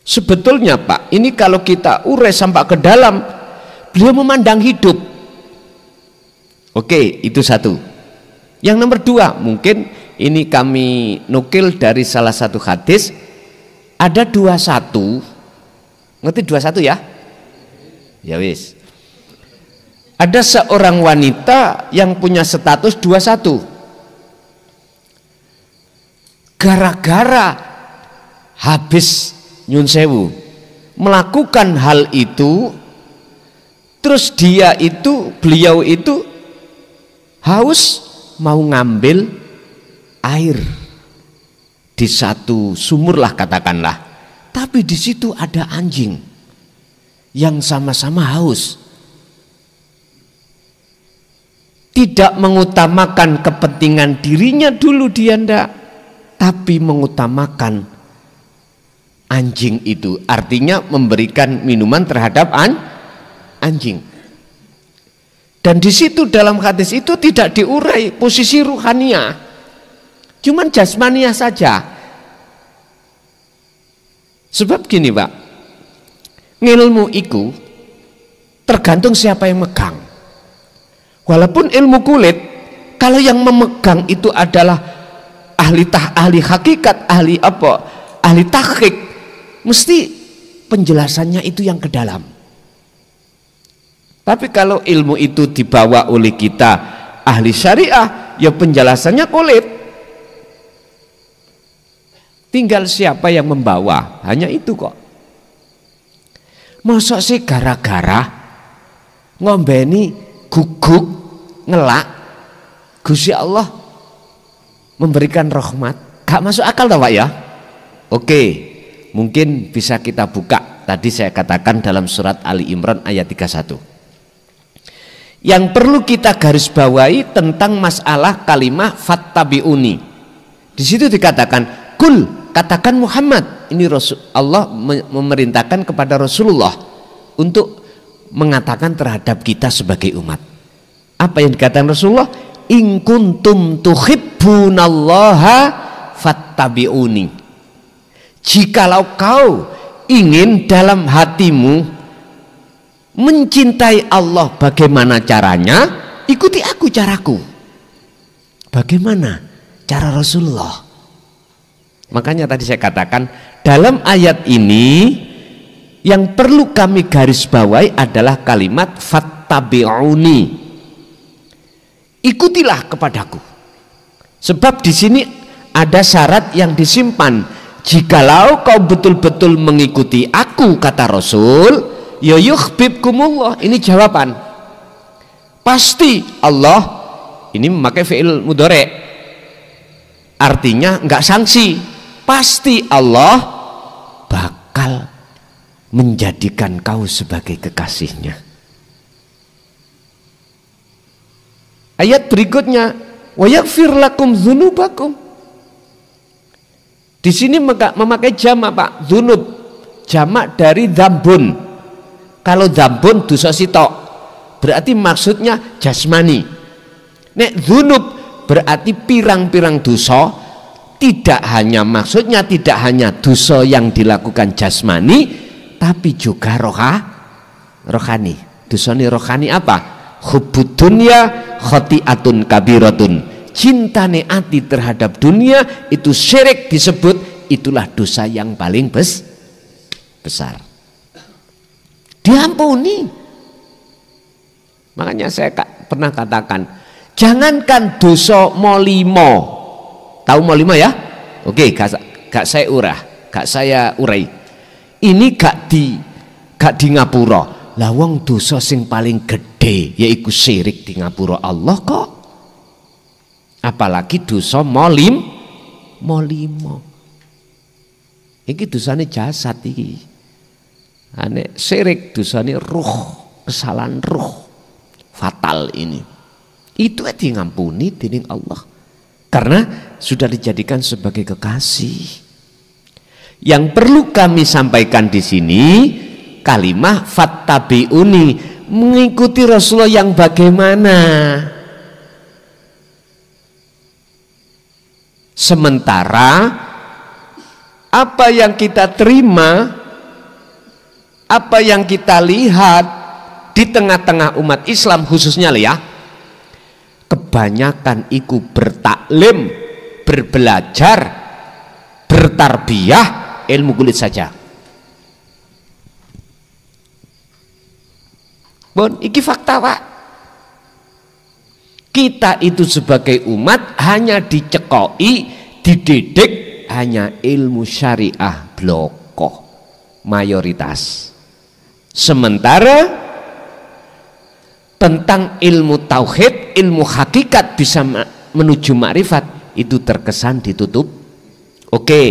Sebetulnya Pak, ini kalau kita urai sampai ke dalam, beliau memandang hidup. Oke, itu satu. Yang nomor dua, mungkin ini kami nukil dari salah satu hadis, ada 21, ngerti 21 ya? Ya wis. Ada seorang wanita yang punya status 21. Gara-gara habis nyun sewu melakukan hal itu, terus beliau itu haus, mau ngambil air di satu sumur lah katakanlah, tapi di situ ada anjing yang sama-sama haus. Tidak mengutamakan kepentingan dirinya dulu dia ndak, tapi mengutamakan anjing itu, artinya memberikan minuman terhadap anjing. Dan di situ dalam hadis itu tidak diurai posisi ruhaniah, cuman jasmaniah saja. Sebab gini Pak, ngilmu itu tergantung siapa yang megang. Walaupun ilmu kulit, kalau yang memegang itu adalah ahli hakikat, ahli tahqiq, mesti penjelasannya itu yang ke dalam. Tapi kalau ilmu itu dibawa oleh kita ahli syariah, ya penjelasannya kulit. Tinggal siapa yang membawa, hanya itu kok. Masa sih gara-gara ngombeni guguk ngelak Gusti Allah memberikan rahmat, gak masuk akal toh Pak ya? Oke, mungkin bisa kita buka. Tadi saya katakan dalam surat Ali Imran ayat 31. Yang perlu kita garis bawahi tentang masalah kalimah fattabi'uni. Di situ dikatakan kul, katakan Muhammad. Ini Allah memerintahkan kepada Rasulullah untuk mengatakan terhadap kita sebagai umat. Apa yang dikatakan Rasulullah? In kuntum tuhibbunallaha fattabi'uni. Jikalau kau ingin dalam hatimu mencintai Allah, bagaimana caranya? Ikuti aku caraku. Bagaimana cara Rasulullah? Makanya tadi saya katakan dalam ayat ini yang perlu kami garis bawahi adalah kalimat fattabi'uni. Ikutilah kepadaku. Sebab di sini ada syarat yang disimpan. Jikalau kau betul-betul mengikuti aku, kata Rasul, ya yuhibbukumullah. Ini jawaban. pasti Allah, ini memakai fi'il mudhari, artinya enggak sanksi, pasti Allah bakal menjadikan kau sebagai kekasihnya. Ayat berikutnya, wa yaghfir lakum dzunubakum. Di sini memakai jamak, Pak, dzunub, jamak dari dzambun. Kalau dzambun dosa sitok, berarti maksudnya jasmani. Nek dzunub berarti pirang-pirang dosa, tidak hanya maksudnya tidak hanya dosa yang dilakukan jasmani, tapi juga rohani. Dosane rohani apa? Hubbud dunya khati'atun kabiratun. Cintane ati terhadap dunia itu syirik disebut, itulah dosa yang paling besar. Diampuni. Makanya saya pernah katakan, jangankan dosa molimo. Tahu molimo ya? Oke, gak saya urai. Ini gak di ngapura. Lah wong dosa sing paling gede yaiku syirik di ngapura Allah kok. Apalagi dosa molimo. Iki dosane jasad iki. Ane syirik dosane ruh, kesalahan ruh. Fatal ini. Itu di ngampuni dening Allah. Karena sudah dijadikan sebagai kekasih. Yang perlu kami sampaikan di sini kalimah fattabi'uni, mengikuti Rasulullah yang bagaimana? Sementara apa yang kita terima, apa yang kita lihat di tengah-tengah umat Islam khususnya ya, kebanyakan iku bertaklim, berbelajar, bertarbiyah, ilmu kulit saja. Bon, iki fakta, Pak. Kita itu sebagai umat hanya dicekoi, dididik hanya ilmu syariah bloko mayoritas. Sementara tentang ilmu tauhid, ilmu hakikat bisa menuju makrifat itu terkesan ditutup. Oke,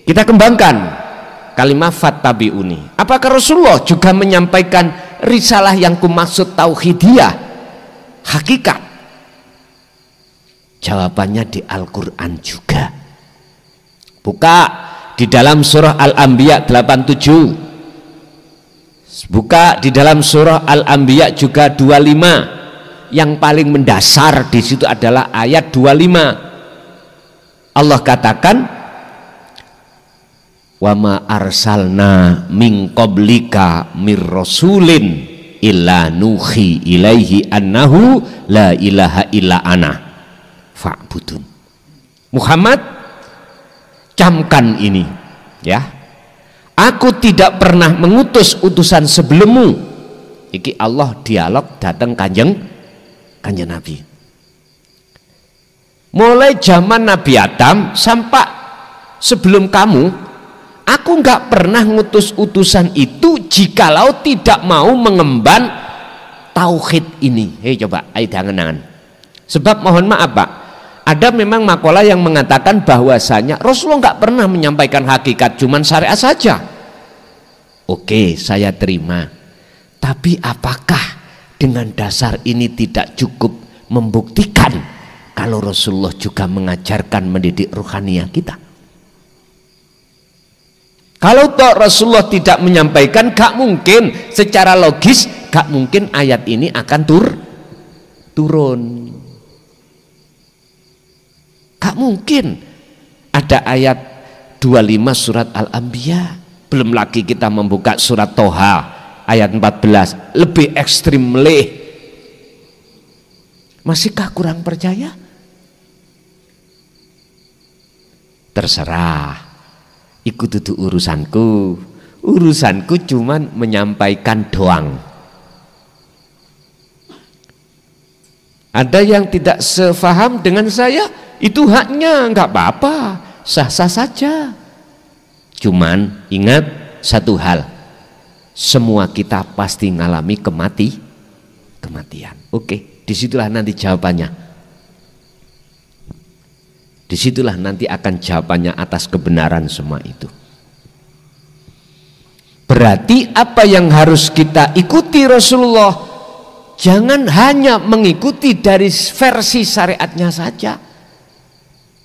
kita kembangkan kalimat fattabi'uni. Apakah Rasulullah juga menyampaikan risalah yang kumaksud tauhidiyah, hakikat? Jawabannya di Al-Quran juga. Buka di dalam surah Al-Anbiya 87. Buka di dalam surah Al-Anbiya juga 25. Yang paling mendasar di situ adalah ayat 25. Allah katakan, wa ma arsalna min qablika mir rasulin illa nuhi ilaihi annahu la ilaha illa ana fa'budun. Muhammad, camkan ini ya, aku tidak pernah mengutus utusan sebelummu. Iki Allah dialog datang kanjeng Nabi. Mulai zaman Nabi Adam sampai sebelum kamu, aku nggak pernah ngutus utusan itu jikalau tidak mau mengemban tauhid ini. Hei coba, ayo jangan. Sebab mohon maaf Pak, ada memang makalah yang mengatakan bahwasanya Rasulullah nggak pernah menyampaikan hakikat, cuman syariat saja. Oke, saya terima. Tapi apakah dengan dasar ini tidak cukup membuktikan kalau Rasulullah juga mengajarkan mendidik ruhaniyah kita? Kalau toh Rasulullah tidak menyampaikan, gak mungkin secara logis, gak mungkin ayat ini akan turun. Gak mungkin ada ayat 25 surat Al-Anbiya. Belum lagi kita membuka surat Toha ayat 14, lebih ekstrim leh. Masihkah kurang percaya? Terserah, ikut itu urusanku. Urusanku cuman menyampaikan doang. Ada yang tidak sefaham dengan saya, itu haknya, nggak apa-apa, sah-sah saja. Cuman ingat satu hal, semua kita pasti ngalami kematian. Oke, disitulah nanti jawabannya. Disitulah nanti akan jawabannya atas kebenaran semua itu. Berarti apa yang harus kita ikuti Rasulullah, jangan hanya mengikuti dari versi syariatnya saja.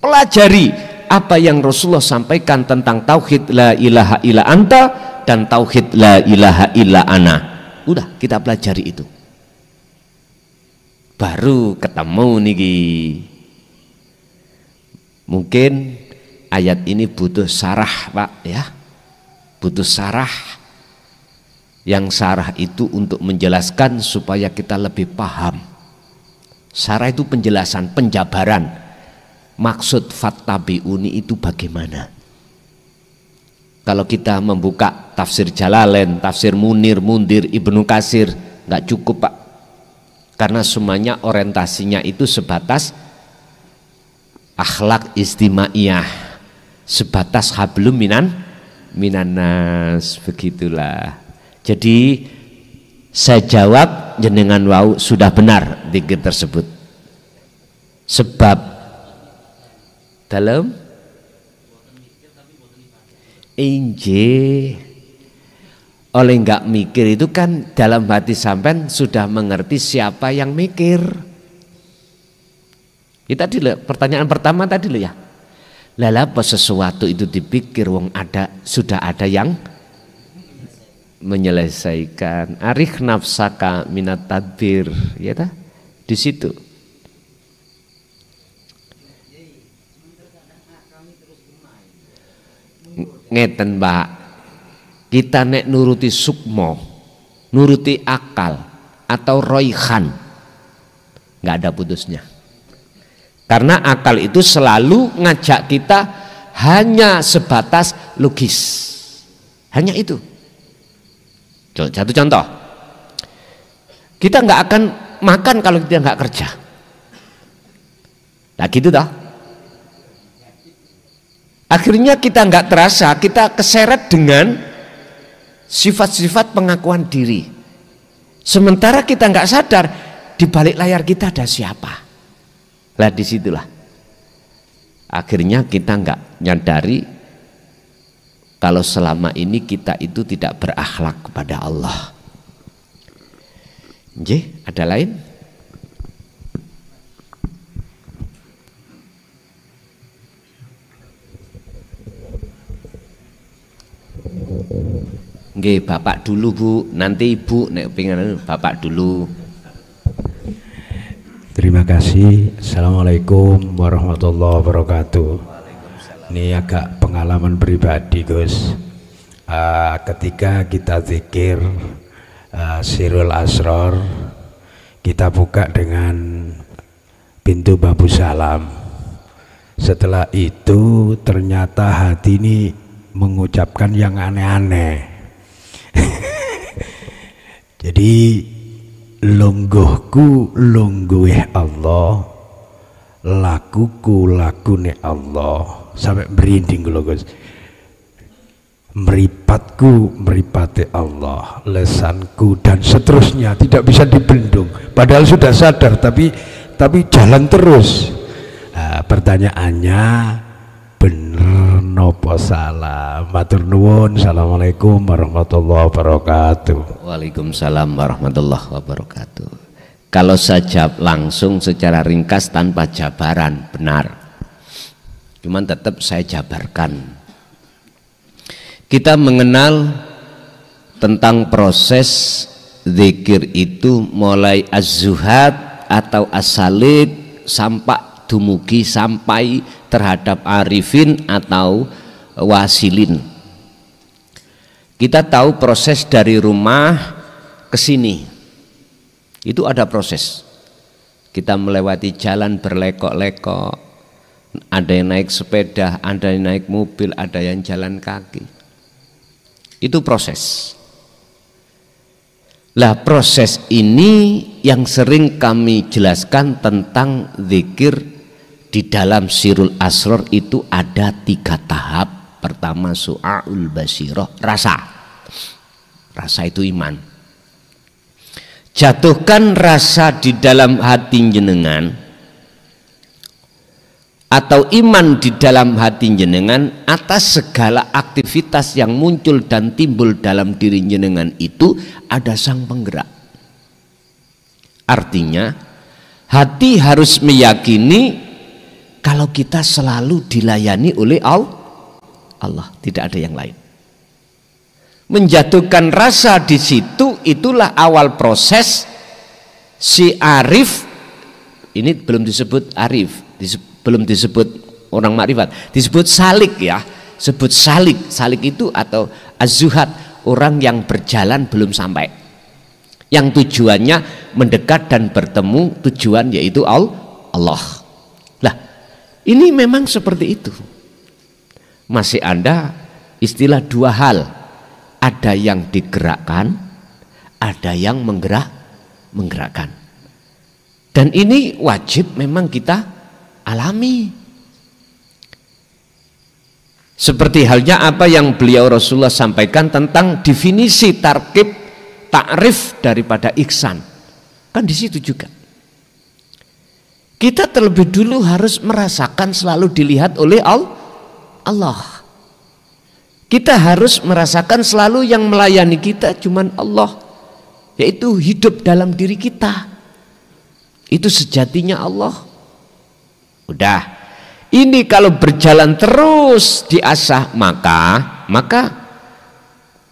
Pelajari apa yang Rasulullah sampaikan tentang tauhid la ilaha illa anta dan tauhid la ilaha illa ana. Udah, kita pelajari itu. Baru ketemu niki. Mungkin ayat ini butuh sarah, Pak, ya. Butuh sarah. Yang sarah itu untuk menjelaskan supaya kita lebih paham. Sarah itu penjelasan, penjabaran. Maksud fattabi'uni itu bagaimana? Kalau kita membuka tafsir Jalalain, tafsir Munir, Mundir, Ibnu Katsir, nggak cukup, Pak. Karena semuanya orientasinya itu sebatas akhlak istimaiyah, sebatas hablum minanas, begitulah. Jadi saya jawab jenengan wau sudah benar dzikir tersebut. Sebab dalam oleh enggak mikir itu kan dalam hati sampean sudah mengerti siapa yang mikir. Kita tadi pertanyaan pertama tadi loh ya. Lah apa sesuatu itu dipikir wong sudah ada yang menyelesaikan. Arikh nafsaka minat tadbir, ya ta? Di situ. Ngeten, Mbak. Kita nek nuruti sukmo, nuruti akal atau roihan, nggak ada putusnya. Karena akal itu selalu ngajak kita hanya sebatas logis, hanya itu. Satu contoh, kita nggak akan makan kalau kita nggak kerja. Nah gitu toh. Akhirnya kita nggak terasa, kita keseret dengan sifat-sifat pengakuan diri. Sementara kita nggak sadar di balik layar kita ada siapa. Lah disitulah. Akhirnya kita nggak nyadari kalau selama ini kita itu tidak berakhlak kepada Allah. Nggih, ada lain? Nggih, Bapak dulu Bu, nanti Ibu nek pengen Bapak dulu. Terima kasih. Assalamualaikum warahmatullahi wabarakatuh. Ini agak pengalaman pribadi, Gus. Ketika kita zikir Sirul Asror, kita buka dengan pintu Babu Salam. Setelah itu ternyata hati ini mengucapkan yang aneh-aneh. Jadi lungguhku lungguh Allah, lakuku lakune Allah, sampai merinding kula Gus. Meripatku meripati Allah, lesanku dan seterusnya tidak bisa dibendung. Padahal sudah sadar tapi jalan terus. Pertanyaannya, bener nopo salah? Matur nuwun. Assalamualaikum warahmatullahi wabarakatuh. Waalaikumsalam warahmatullahi wabarakatuh. Kalau saja langsung secara ringkas tanpa jabaran, benar. Cuman tetap saya jabarkan. Kita mengenal tentang proses zikir itu mulai az-zuhad atau as-salib sampai dumugi sampai terhadap arifin atau wasilin. Kita tahu proses dari rumah ke sini. Itu ada proses. Kita melewati jalan berlekok-lekok. Ada yang naik sepeda, ada yang naik mobil, ada yang jalan kaki. Itu proses. Lah proses ini yang sering kami jelaskan tentang zikir di dalam Sirul Asror itu ada 3 tahap. Pertama su'aul basiroh, rasa. Rasa itu iman. jatuhkan rasa di dalam hati jenengan atau iman di dalam hati jenengan atas segala aktivitas yang muncul dan timbul dalam diri jenengan itu ada sang penggerak. Artinya hati harus meyakini kalau kita selalu dilayani oleh Allah, tidak ada yang lain. Menjatuhkan rasa di situ itulah awal proses si arif. Ini belum disebut arif, belum disebut orang makrifat, disebut salik ya, sebut salik. Salik itu atau az-zuhad, orang yang berjalan belum sampai, yang tujuannya mendekat dan bertemu tujuan yaitu Allah. Lah, ini memang seperti itu. Masih ada istilah dua hal, ada yang digerakkan, ada yang menggerakkan. Dan ini wajib memang kita alami. Seperti halnya apa yang beliau Rasulullah sampaikan tentang definisi tarkib takrif daripada ihsan. Kan di situ juga. Kita terlebih dulu harus merasakan selalu dilihat oleh Allah. Kita harus merasakan selalu yang melayani kita cuman Allah, yaitu hidup dalam diri kita. Itu sejatinya Allah. Udah, ini kalau berjalan terus diasah maka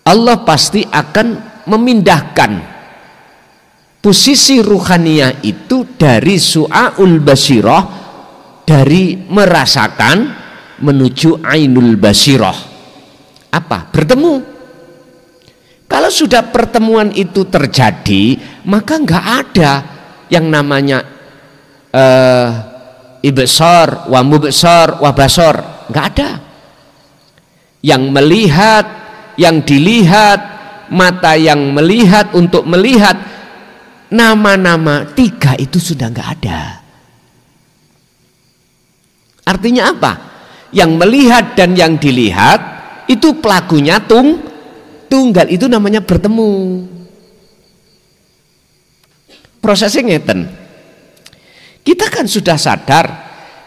Allah pasti akan memindahkan posisi ruhaniyah itu dari su'aul basirah, dari merasakan menuju ainul basirah. Apa? Bertemu. Kalau sudah pertemuan itu terjadi, maka nggak ada yang namanya ibsar wa mubsar wa basar, nggak ada. Yang melihat, yang dilihat, mata yang melihat untuk melihat, nama-nama tiga itu sudah nggak ada. Artinya apa? Yang melihat dan yang dilihat itu pelakunya tunggal, itu namanya bertemu. Prosesnya ngeten. Kita kan sudah sadar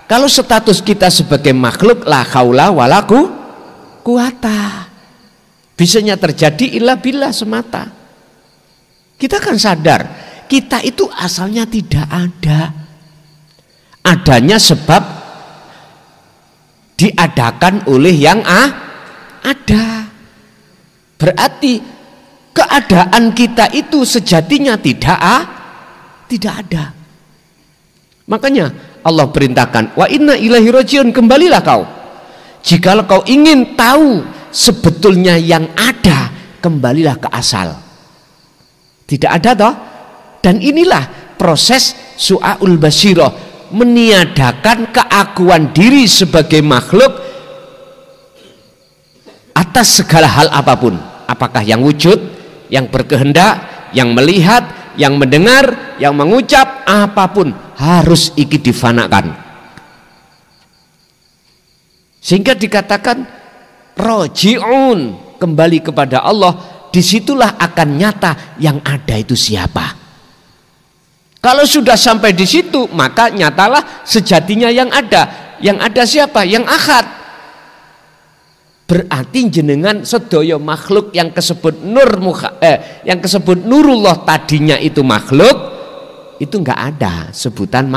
kalau status kita sebagai makhluk la haula wala quwata, bisanya terjadi illa billah semata. Kita kan sadar kita itu asalnya tidak ada, adanya sebab diadakan oleh yang ada. Berarti keadaan kita itu sejatinya tidak ada. Makanya Allah perintahkan wa inna ilaihi rajiun, kembalilah kau. Jikalau kau ingin tahu sebetulnya yang ada, kembalilah ke asal. Tidak ada toh? Dan inilah proses su'aul basirah, meniadakan keakuan diri sebagai makhluk atas segala hal apapun, apakah yang wujud, yang berkehendak, yang melihat, yang mendengar, yang mengucap, apapun harus iki difanakan. Sehingga dikatakan roji'un, kembali kepada Allah. Disitulah akan nyata yang ada itu siapa. Kalau sudah sampai di situ, maka nyatalah sejatinya yang ada. Yang ada siapa? Yang ahad. Berarti jenengan sedaya makhluk yang kesebut yang kesebut nurullah tadinya itu makhluk, itu nggak ada sebutan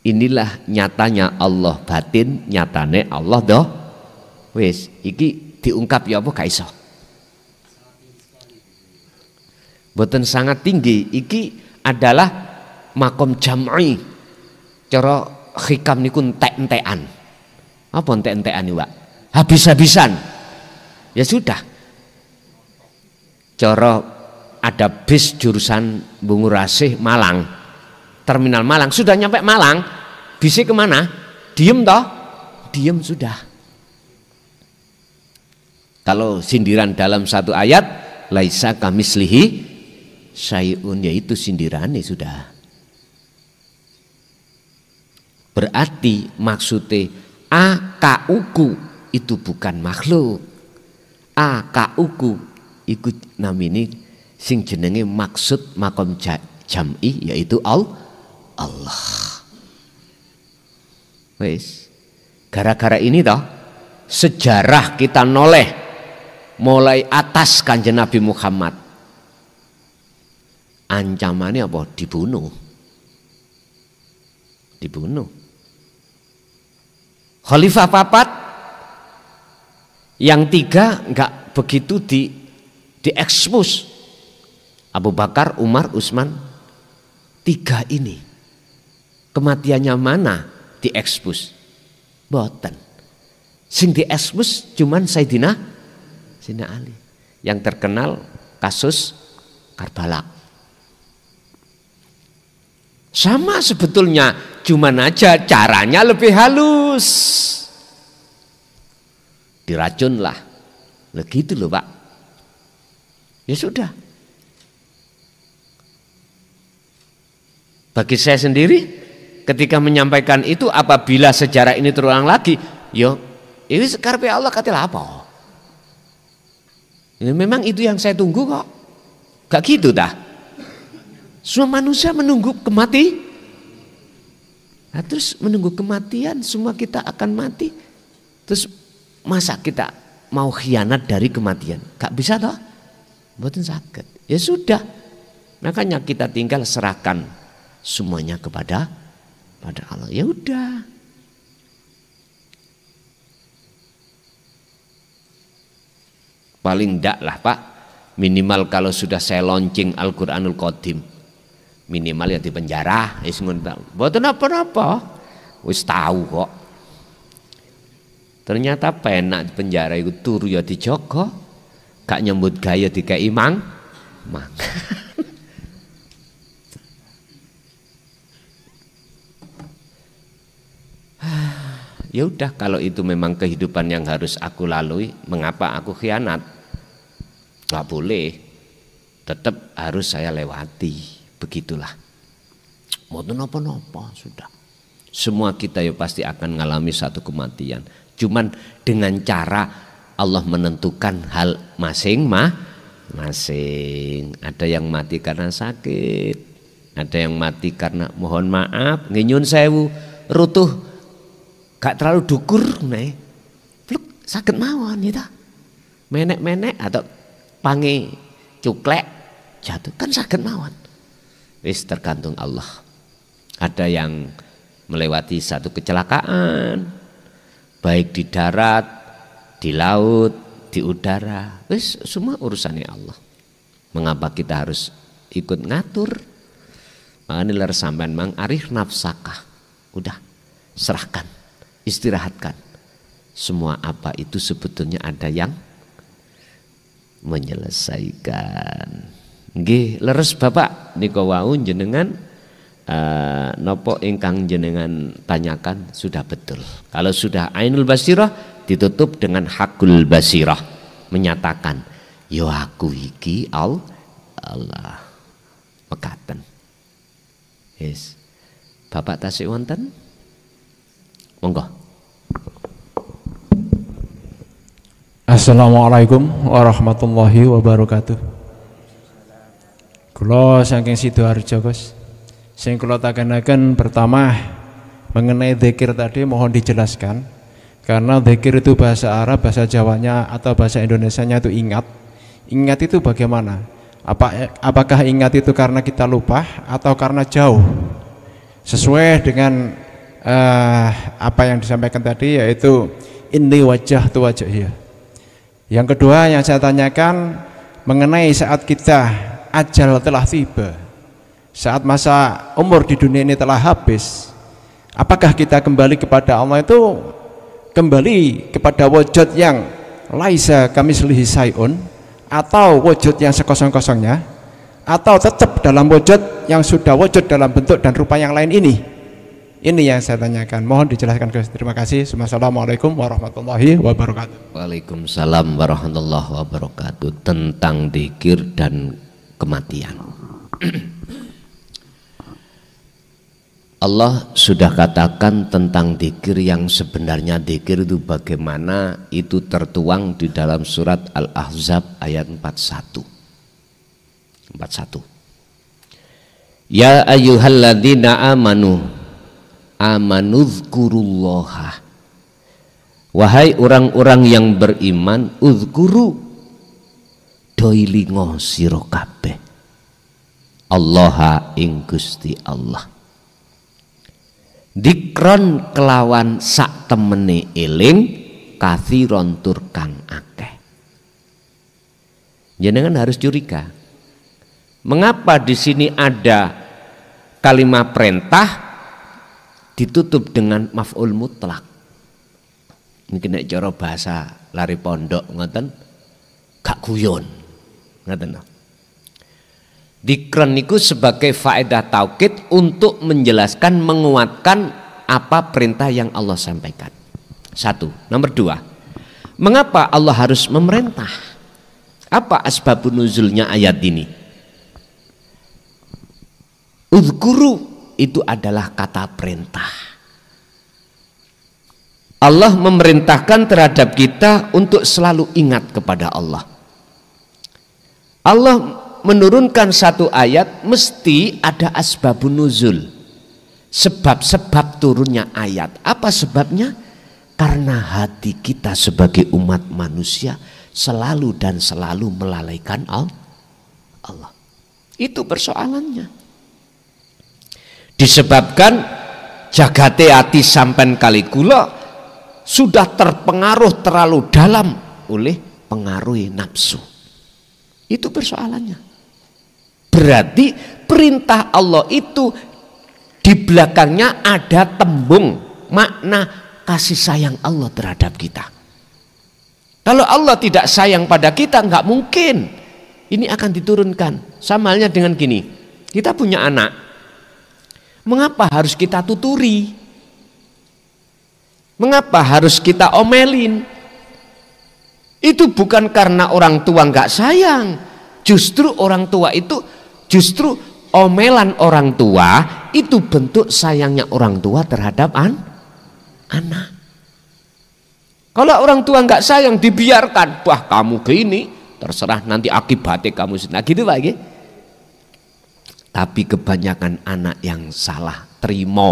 Inilah nyatanya Allah batin, nyatane Allah doh. Wis iki diungkap ya apa gak iso. Boten sangat tinggi, iki adalah makom jam'i. Cara hikam niku entek-entekan. Apa entek-entekan iki, Pak? Habis-habisan. Ya sudah. Cara ada bis jurusan Bungurasih Malang, terminal Malang, sudah nyampe Malang, bisnya kemana? Diem toh? Diem sudah. Kalau sindiran dalam satu ayat, laisa kamislihi syai'un, yaitu sindirannya sudah. Berarti maksudnya akauku itu bukan makhluk. Akauku ikut namini sing jenenge maksud makom jam'i yaitu Allah. Wis gara-gara ini toh sejarah kita noleh mulai atas Kanjeng Nabi Muhammad. Ancamannya apa? Dibunuh. Khalifah papat, yang 3 enggak begitu diekspos. Abu Bakar, Umar, Utsman. 3 ini kematiannya mana diekspos? Boten. Sing diekspos cuman Sayyidina Ali. Yang terkenal kasus Karbala. Sama sebetulnya, cuman aja caranya lebih halus. Diracun lah. Begitu loh Pak. Ya sudah. Bagi saya sendiri, ketika menyampaikan itu, apabila sejarah ini terulang lagi, yo, ini karpe Allah kata apa? Ya, memang itu yang saya tunggu kok. Gak gitu dah. Semua manusia menunggu kematian. Nah, terus menunggu kematian, semua kita akan mati. Terus masa kita mau khianat dari kematian? Gak bisa toh? Mboten sakit. Ya sudah. Makanya kita tinggal serahkan semuanya kepada Allah. Ya udah. Paling ndak lah Pak, minimal kalau sudah saya launching Al-Qur'anul Qadim, minimal ya di penjara. Wis ngono. Mboten apa-apa. Wis tahu kok. Ternyata penak di penjara itu turu ya dijogo, gak nyambut gaya dikei mang. Ya udah, kalau itu memang kehidupan yang harus aku lalui, mengapa aku khianat? Gak boleh, tetap harus saya lewati. Begitulah. Mau nopo-nopo sudah. Semua kita ya pasti akan mengalami satu kematian. Cuman dengan cara Allah menentukan hal masing-masing. Ada yang mati karena sakit, ada yang mati karena mohon maaf, nyun sewu, rutuh, gak terlalu dukur, nih, sakit mawon ya, menek-menek atau pange cuklek jatuh kan sakit mawon. Wis tergantung Allah. Ada yang melewati satu kecelakaan, baik di darat, di laut, di udara. Wis semua urusannya Allah. Mengapa kita harus ikut ngatur? Makanya lar sampean mang arif nafsakah. Udah, serahkan, istirahatkan. Semua apa itu sebetulnya ada yang menyelesaikan. Nggih, leres Bapak nika wau jenengan nopo ingkang jenengan tanyakan sudah betul. Kalau sudah ainul basirah ditutup dengan hakul basirah, menyatakan yo aku iki Allah mekaten. Yes. Bapak tasik wonten? Monggo. Assalamualaikum warahmatullahi wabarakatuh. Kula saking Sidoarjo, Gus. Sing kula takanaken pertama mengenai zikir tadi mohon dijelaskan. Karena zikir itu bahasa Arab, bahasa Jawanya atau bahasa Indonesianya itu ingat. Ingat itu bagaimana? Apakah ingat itu karena kita lupa atau karena jauh? Sesuai dengan apa yang disampaikan tadi, yaitu inni wajah tu wajhiyah. Yang kedua yang saya tanyakan mengenai saat kita ajal telah tiba, saat masa umur di dunia ini telah habis, apakah kita kembali kepada Allah itu kembali kepada wujud yang laisa kamislihi sayun, atau wujud yang sekosong-kosongnya, atau tetap dalam wujud yang sudah wujud dalam bentuk dan rupa yang lain ini? Ini yang saya tanyakan, mohon dijelaskan. Terima kasih. Assalamualaikum warahmatullahi wabarakatuh. Waalaikumsalam warahmatullahi wabarakatuh. Tentang dzikir dan kematian. Allah sudah katakan tentang dzikir yang sebenarnya. Dzikir itu bagaimana, itu tertuang di dalam surat Al-Ahzab ayat 41. 41. Ya ayyuhalladzina amanu dzkurullaha. Wahai orang-orang yang beriman, uzkuru doilingo sira kabeh Allah ing Gusti Allah. Dikron kelawan sak temene eling kathiron tur kang akeh. Jenengan harus curiga. Mengapa di sini ada kalimat perintah ditutup dengan maf'ul mutlak? Mungkin nek cara bahasa lari pondok ngoten gak guyon. Ngoten. Dikron niku sebagai faedah taukid untuk menjelaskan, menguatkan apa perintah yang Allah sampaikan. Satu. Nomor dua, mengapa Allah harus memerintah? Apa asbabun nuzulnya ayat ini? Uzkuru itu adalah kata perintah. Allah memerintahkan terhadap kita untuk selalu ingat kepada Allah. Allah menurunkan satu ayat mesti ada asbabun nuzul, sebab-sebab turunnya ayat. Apa sebabnya? Karena hati kita sebagai umat manusia selalu dan selalu melalaikan Allah. Itu persoalannya. Disebabkan jagate ati sampen kali kula sudah terpengaruh terlalu dalam oleh pengaruh nafsu. Itu persoalannya. Berarti perintah Allah itu di belakangnya ada tembung makna kasih sayang Allah terhadap kita. Kalau Allah tidak sayang pada kita, nggak mungkin ini akan diturunkan. Sama halnya dengan gini, kita punya anak, mengapa harus kita tuturi? Mengapa harus kita omelin? Itu bukan karena orang tua nggak sayang. Justru orang tua itu, justru omelan orang tua itu bentuk sayangnya orang tua terhadap anak. Kalau orang tua nggak sayang, dibiarkan, wah kamu gini, terserah nanti akibatnya kamu senang gitu lagi. Tapi kebanyakan anak yang salah terima,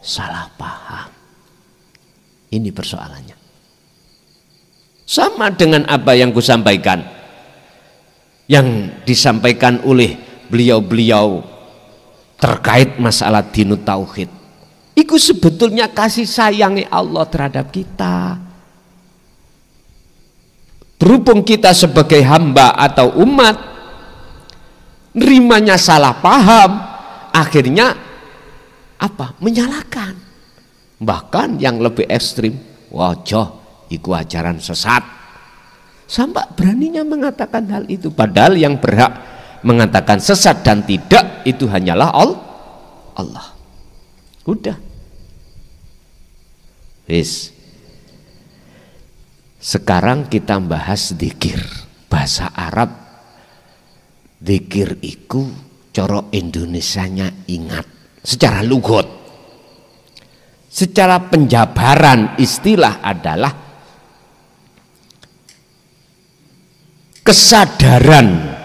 salah paham. Ini persoalannya. Sama dengan apa yang kusampaikan, yang disampaikan oleh beliau-beliau terkait masalah dinu tauhid. Itu sebetulnya kasih sayangnya Allah terhadap kita. Berhubung kita sebagai hamba atau umat nerimanya salah paham, akhirnya apa? Menyalahkan. Bahkan yang lebih ekstrim, wajah iku ajaran sesat. Sampai beraninya mengatakan hal itu, padahal yang berhak mengatakan sesat dan tidak itu hanyalah Allah. Udah. Wis. Sekarang kita bahas dzikir. Bahasa Arab dzikir iku cara Indonesianya ingat secara lugat. Secara penjabaran istilah adalah kesadaran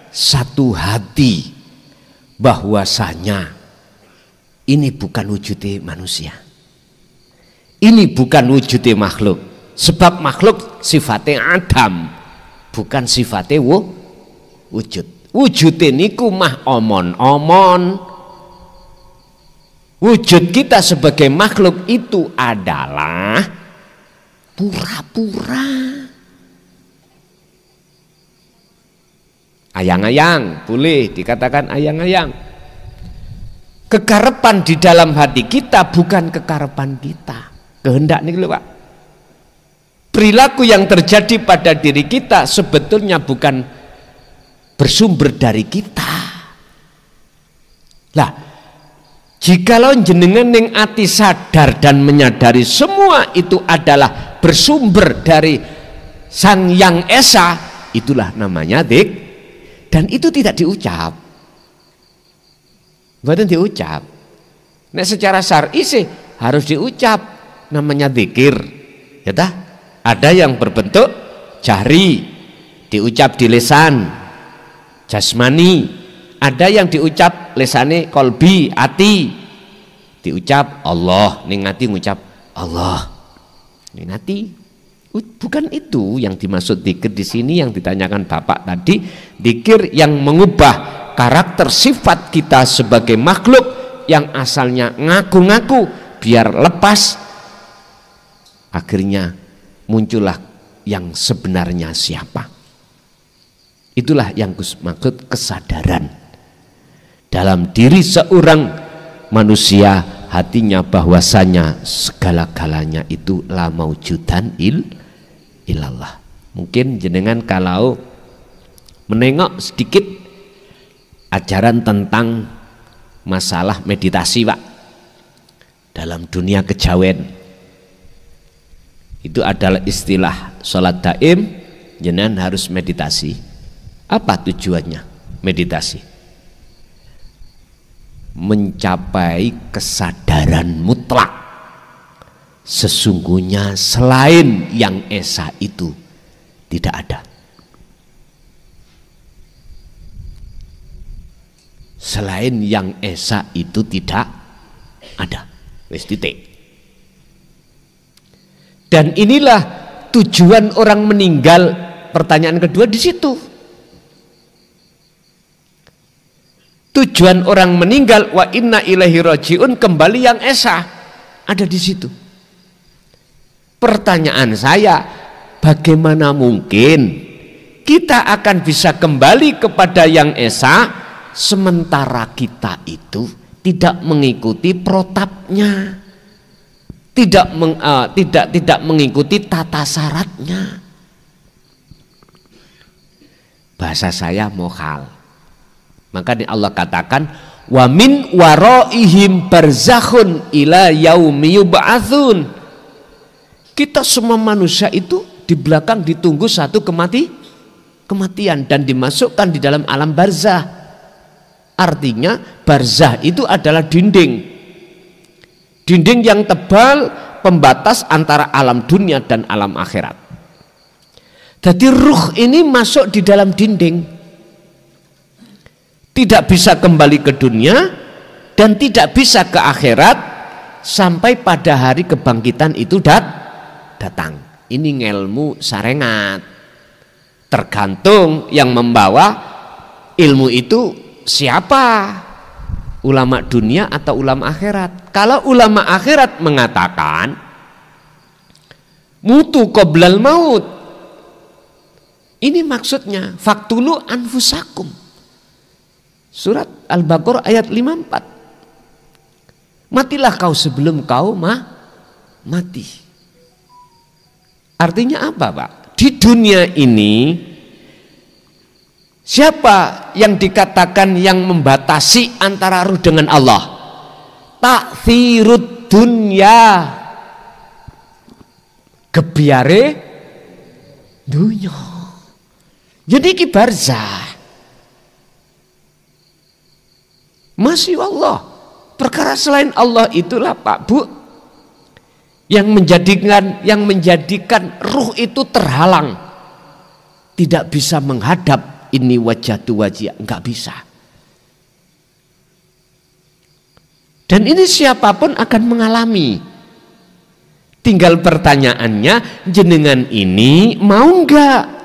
satu hati bahwasanya ini bukan wujudnya manusia, ini bukan wujudnya makhluk, sebab makhluk sifatnya adam, bukan sifatnya wujud. Wujudnya niku mah omon-omon. Wujud kita sebagai makhluk itu adalah pura-pura. Ayang-ayang, boleh dikatakan ayang-ayang. Kekarepan di dalam hati kita bukan kekarepan kita. Kehendak nih Pak. Perilaku yang terjadi pada diri kita sebetulnya bukan bersumber dari kita. Lah, jikalau jenengan ning ati sadar dan menyadari semua itu adalah bersumber dari Sang Yang Esa, itulah namanya dik, dan itu tidak diucap. Bukan diucap. Nah, secara syar'i sih harus diucap, namanya dzikir. Ya tah? Ada yang berbentuk jari, diucap di lisan. jasmani, ada yang diucap lesane kolbi, ati, diucap Allah, ning ati ngucap Allah, ning ati. Bukan itu yang dimaksud dzikir di sini yang ditanyakan Bapak tadi. Dzikir yang mengubah karakter sifat kita sebagai makhluk yang asalnya ngaku-ngaku biar lepas, akhirnya muncullah yang sebenarnya siapa. Itulah yang maksud kesadaran dalam diri seorang manusia, hatinya bahwasanya segala-galanya itu la maujudan ilallah. Mungkin jenengan kalau menengok sedikit ajaran tentang masalah meditasi Pak, dalam dunia kejawen itu adalah istilah sholat daim, jenengan harus meditasi. Apa tujuannya meditasi? Mencapai kesadaran mutlak sesungguhnya selain yang esa itu tidak ada. Selain yang esa itu tidak ada. Wis titik. Dan inilah tujuan orang meninggal. Pertanyaan kedua di situ. Tujuan orang meninggal wa inna ilaihi rajiun, kembali yang esa, ada di situ. Pertanyaan saya, bagaimana mungkin kita akan bisa kembali kepada yang esa sementara kita itu tidak mengikuti protapnya, tidak mengikuti tata syaratnya. Bahasa saya mohal. Maka Allah katakan wa min waraihim barzakhun ila yaumi yub'atsun. Kita semua manusia itu di belakang ditunggu satu kematian dan dimasukkan di dalam alam barzah. Artinya barzah itu adalah dinding yang tebal pembatas antara alam dunia dan alam akhirat. Jadi ruh ini masuk di dalam dinding, tidak bisa kembali ke dunia dan tidak bisa ke akhirat sampai pada hari kebangkitan itu datang. Ini ngelmu sarengat, tergantung yang membawa ilmu itu siapa, ulama dunia atau ulama akhirat. Kalau ulama akhirat mengatakan mutu qoblal maut, ini maksudnya faktulu anfusakum, surat Al-Baqarah ayat 54. Matilah kau sebelum kau mati. Artinya apa Pak? Di dunia ini siapa yang dikatakan yang membatasi antara ruh dengan Allah? Ta'thirud dunya, gebiare dunya. Jadi ki barzah. Masih Allah. Perkara selain Allah itulah Pak Bu yang menjadikan ruh itu terhalang, tidak bisa menghadap ini wajah tu wajah, enggak bisa. Dan ini siapapun akan mengalami. Tinggal pertanyaannya, jenengan ini mau enggak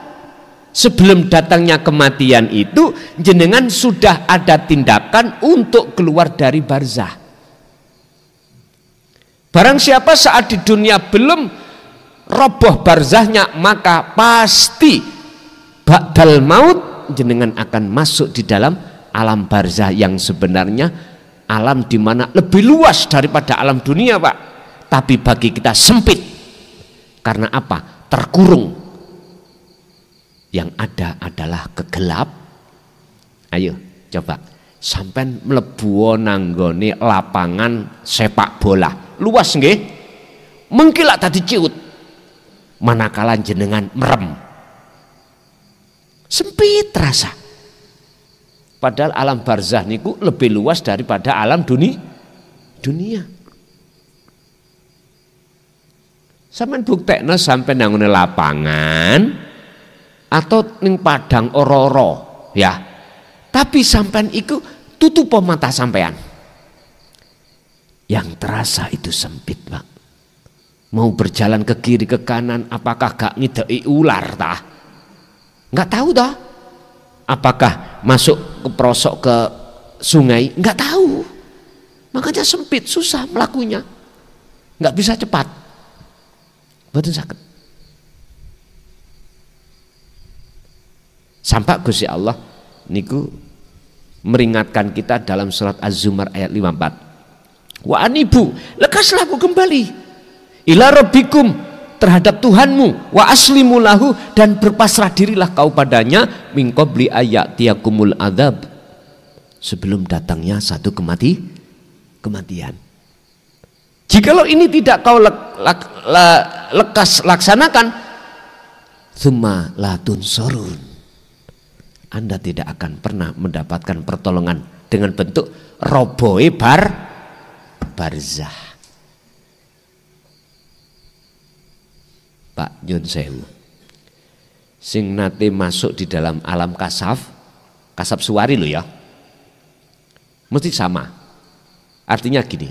sebelum datangnya kematian itu jenengan sudah ada tindakan untuk keluar dari barzah. Barang siapa saat di dunia belum roboh barzahnya, maka pasti ba'dal maut jenengan akan masuk di dalam alam barzah yang sebenarnya alam di mana lebih luas daripada alam dunia Pak. Tapi bagi kita sempit. Karena apa? Terkurung. Yang ada adalah kegelap. Ayo coba sampai mlebu nanggone lapangan sepak bola. Luas nggih, mengkilat tadi ciut, manakala jenengan merem, sempit terasa. Padahal alam barzah niku lebih luas daripada alam dunia. Sampeyan buktekno sampai nang lapangan atau ning padang ora-ora ya, Tapi sampean iku tutup mata sampean. Yang terasa itu sempit, Pak. Mau berjalan ke kiri ke kanan, apakah gak ngideki ular tah? Nggak tahu dah. Apakah masuk ke prosok ke sungai? Nggak tahu. Makanya sempit, susah melakunya. Nggak bisa cepat. Betul sakit. Sampai Gusti Allah niku meringatkan kita dalam surat Az-Zumar ayat 54. Wa anibu, lekaslah aku kembali ila rabbikum, terhadap Tuhanmu, wa aslimu lahu, dan berpasrah dirilah kau padanya, min qabli ayatiyakumul adzab, sebelum datangnya satu kematian. Jikalau ini tidak kau lekas laksanakan, tsumma la tunsurun, Anda tidak akan pernah mendapatkan pertolongan dengan bentuk roboe barzah. Pak Nyun Sewu, sing nate masuk di dalam alam kasaf suwari lo ya, mesti sama. Artinya gini,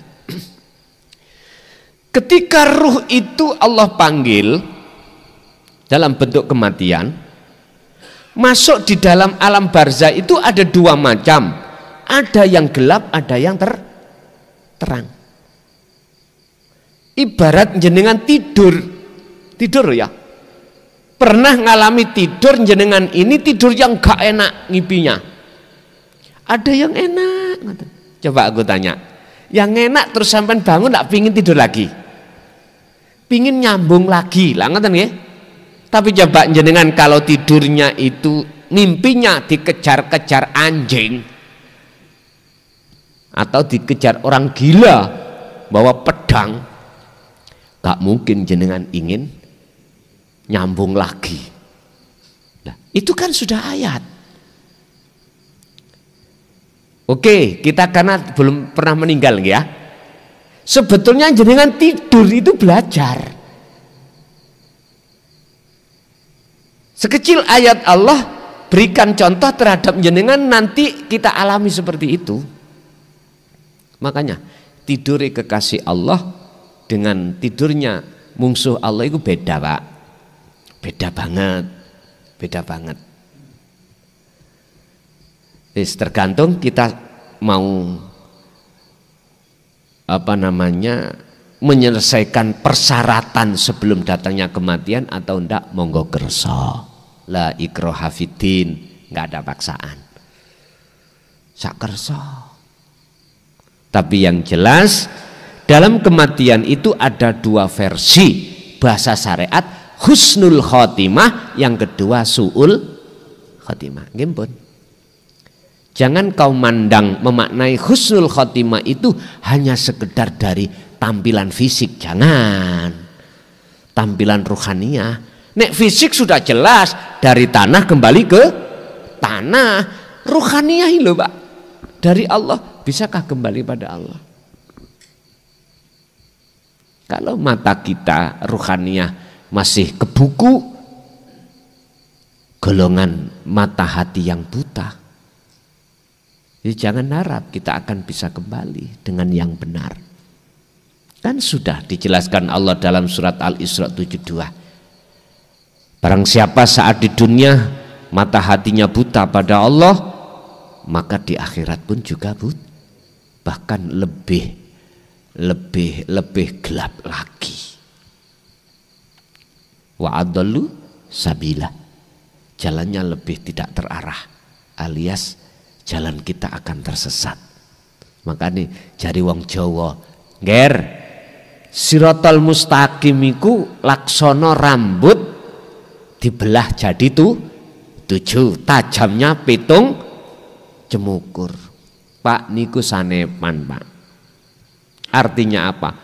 ketika ruh itu Allah panggil dalam bentuk kematian, masuk di dalam alam barzah itu ada dua macam, ada yang gelap, ada yang terang. Ibarat jenengan tidur ya, pernah ngalami tidur jenengan ini, tidur yang gak enak ngipinya, ada yang enak. Coba aku tanya, yang enak terus sampai bangun gak pingin tidur lagi, pingin nyambung lagi lah, ngoten nggih. Tapi coba jenengan kalau tidurnya itu mimpinya dikejar-kejar anjing atau dikejar orang gila bawa pedang, gak mungkin jenengan ingin nyambung lagi. Nah, itu kan sudah ayat. Oke, kita karena belum pernah meninggal ya. Sebetulnya jenengan tidur itu belajar. Sekecil ayat Allah berikan contoh terhadap jenengan, nanti kita alami seperti itu. Makanya tidur kekasih Allah dengan tidurnya musuh Allah itu beda, Pak. Beda banget. Tergantung kita mau menyelesaikan persyaratan sebelum datangnya kematian atau ndak, monggo kersa. La ikraha fiddin, nggak ada paksaan. Sak kersa. Tapi yang jelas dalam kematian itu ada dua versi bahasa syariat, husnul khotimah, yang kedua su'ul khotimah. Nggih. Jangan kau memaknai husnul khotimah itu hanya sekedar dari tampilan fisik, jangan. Tampilan ruhaniyah. Nek fisik sudah jelas, dari tanah kembali ke tanah. Ruhaniyah lho, Pak. Dari Allah, bisakah kembali pada Allah? Kalau mata kita ruhaniyah masih kebuku, golongan mata hati yang buta, jadi jangan harap kita akan bisa kembali dengan yang benar. Kan sudah dijelaskan Allah dalam surat Al-Isra 72. Barang siapa saat di dunia mata hatinya buta pada Allah, maka di akhirat pun juga buta, bahkan lebih gelap lagi. Wa adallu sabila, jalannya lebih tidak terarah, alias jalan kita akan tersesat. Makanya jari wong Jawa, nger sirotol mustaqim iku laksono rambut dibelah jadi 7, tajamnya pitung cemukur. Pak niku sanepan, Pak. Artinya apa?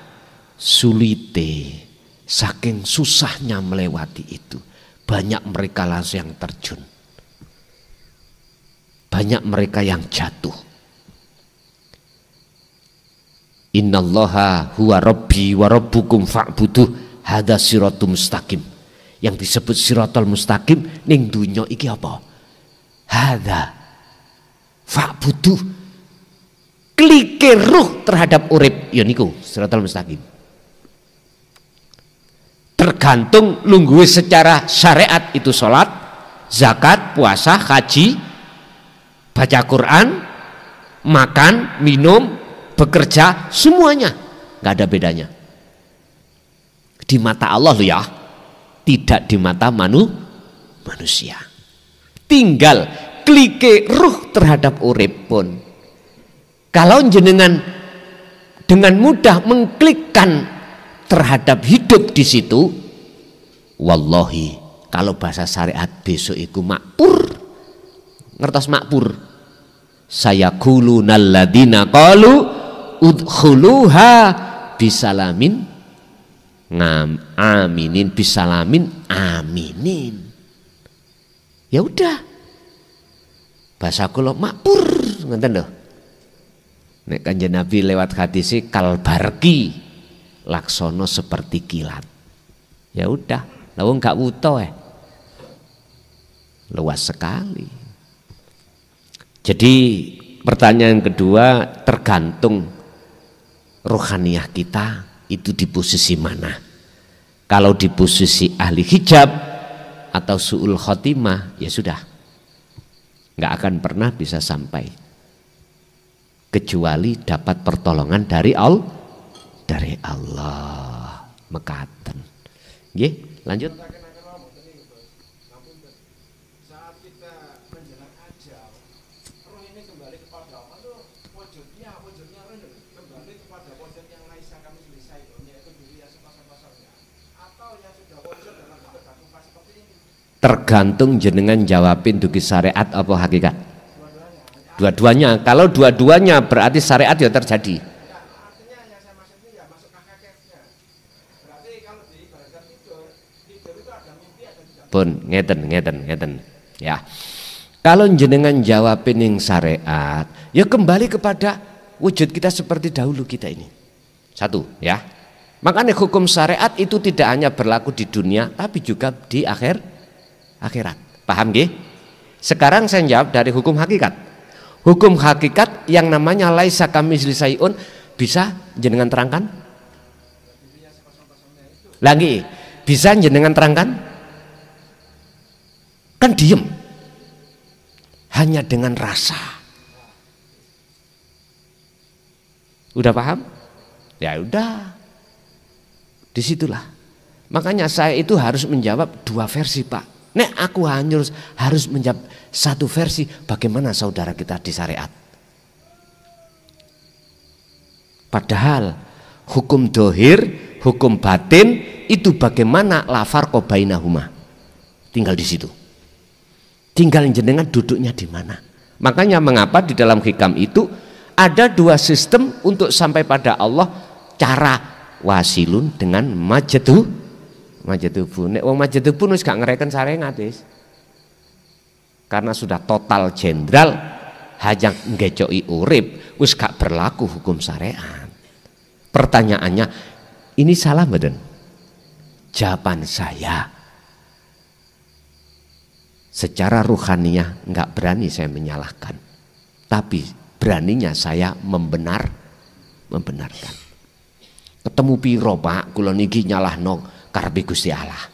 Sulite, saking susahnya melewati itu, banyak mereka langsung yang terjun, banyak mereka yang jatuh. Innallaha huwa rabbi wa rabbukum fa'buduh hadza siratum mustaqim. Yang disebut siratal mustaqim ning dunya iki apa? Hadza fa'budu, klike ruh terhadap urip ya niku siratal mustaqim. Tergantung lungguhe secara syariat itu sholat, zakat, puasa, haji, baca Quran, makan, minum, bekerja, semuanya nggak ada bedanya di mata Allah loh ya, tidak di mata manusia. Tinggal klike ruh terhadap urip pun. Kalau jenengan dengan mudah mengklikkan terhadap hidup di situ, wallahi kalau bahasa syariat besok iku makpur. Ngertos makpur? Sayaqulunal ladzina qalu udkhuluha bisalamin aminin, bisalamin aminin. Ya udah, bahasa kula makpur, ngoten lho. Nek Kanjeng Nabi lewat hadis kalbarki, laksono seperti kilat. Ya udah, lawang gak wuto luas sekali. Jadi pertanyaan kedua, tergantung rohaniyah kita itu di posisi mana. Kalau di posisi ahli hijab atau su'ul khotimah, ya sudah, nggak akan pernah bisa sampai kecuali dapat pertolongan dari Allah mekaten. Nggih, lanjut. Saat kita menjelang ajal, roh ini kembali kepada Allah itu wujudnya kembali kepada wujud yang laisa kami selesai itu, yaitu diri yang sepasang-pasangnya, atau yang sudah wujud dalam bentuk batufa seperti ini. Tergantung jenengan jawabin dugi syariat apa hakikat. Dua-duanya. Kalau dua-duanya berarti syariat ya terjadi. Artinya yang saya maksud ini ya masuk hakikatnya. Berarti kalau diibaratkan tidur itu ada mimpi ada tidak. Pun ngeten ya. Kalau jenengan jawabin yang syariat, ya kembali kepada wujud kita seperti dahulu kita ini. Satu ya. Makanya hukum syariat itu tidak hanya berlaku di dunia tapi juga di akhirat. Paham nggih? Sekarang saya jawab dari hukum hakikat. Hukum hakikat yang namanya laisa kamitsli syai'un bisa jenengan terangkan? Lagi bisa jenengan terangkan? Kan diem, hanya dengan rasa. Udah paham? Ya udah, disitulah. Makanya saya itu harus menjawab dua versi, Pak. Nek aku harus menjawab satu versi, bagaimana saudara kita di syariat. Padahal hukum dohir, hukum batin itu bagaimana la farqa bainahuma. Tinggal di situ. Tinggal jenengan duduknya di mana. Makanya mengapa di dalam hikam itu ada dua sistem untuk sampai pada Allah, cara wasilun dengan majadubun. Nek wong majadubun wis gak ngereken syariat wis. Karena sudah total jenderal hajang ngecoki urip, wis gak berlaku hukum syariat. Pertanyaannya, ini salah mboten? Jawaban saya, secara ruhaniyah nggak berani saya menyalahkan, tapi beraninya saya membenarkan. Ketemu piro Pak, kula niki nyalahno karepe Gusti Allah.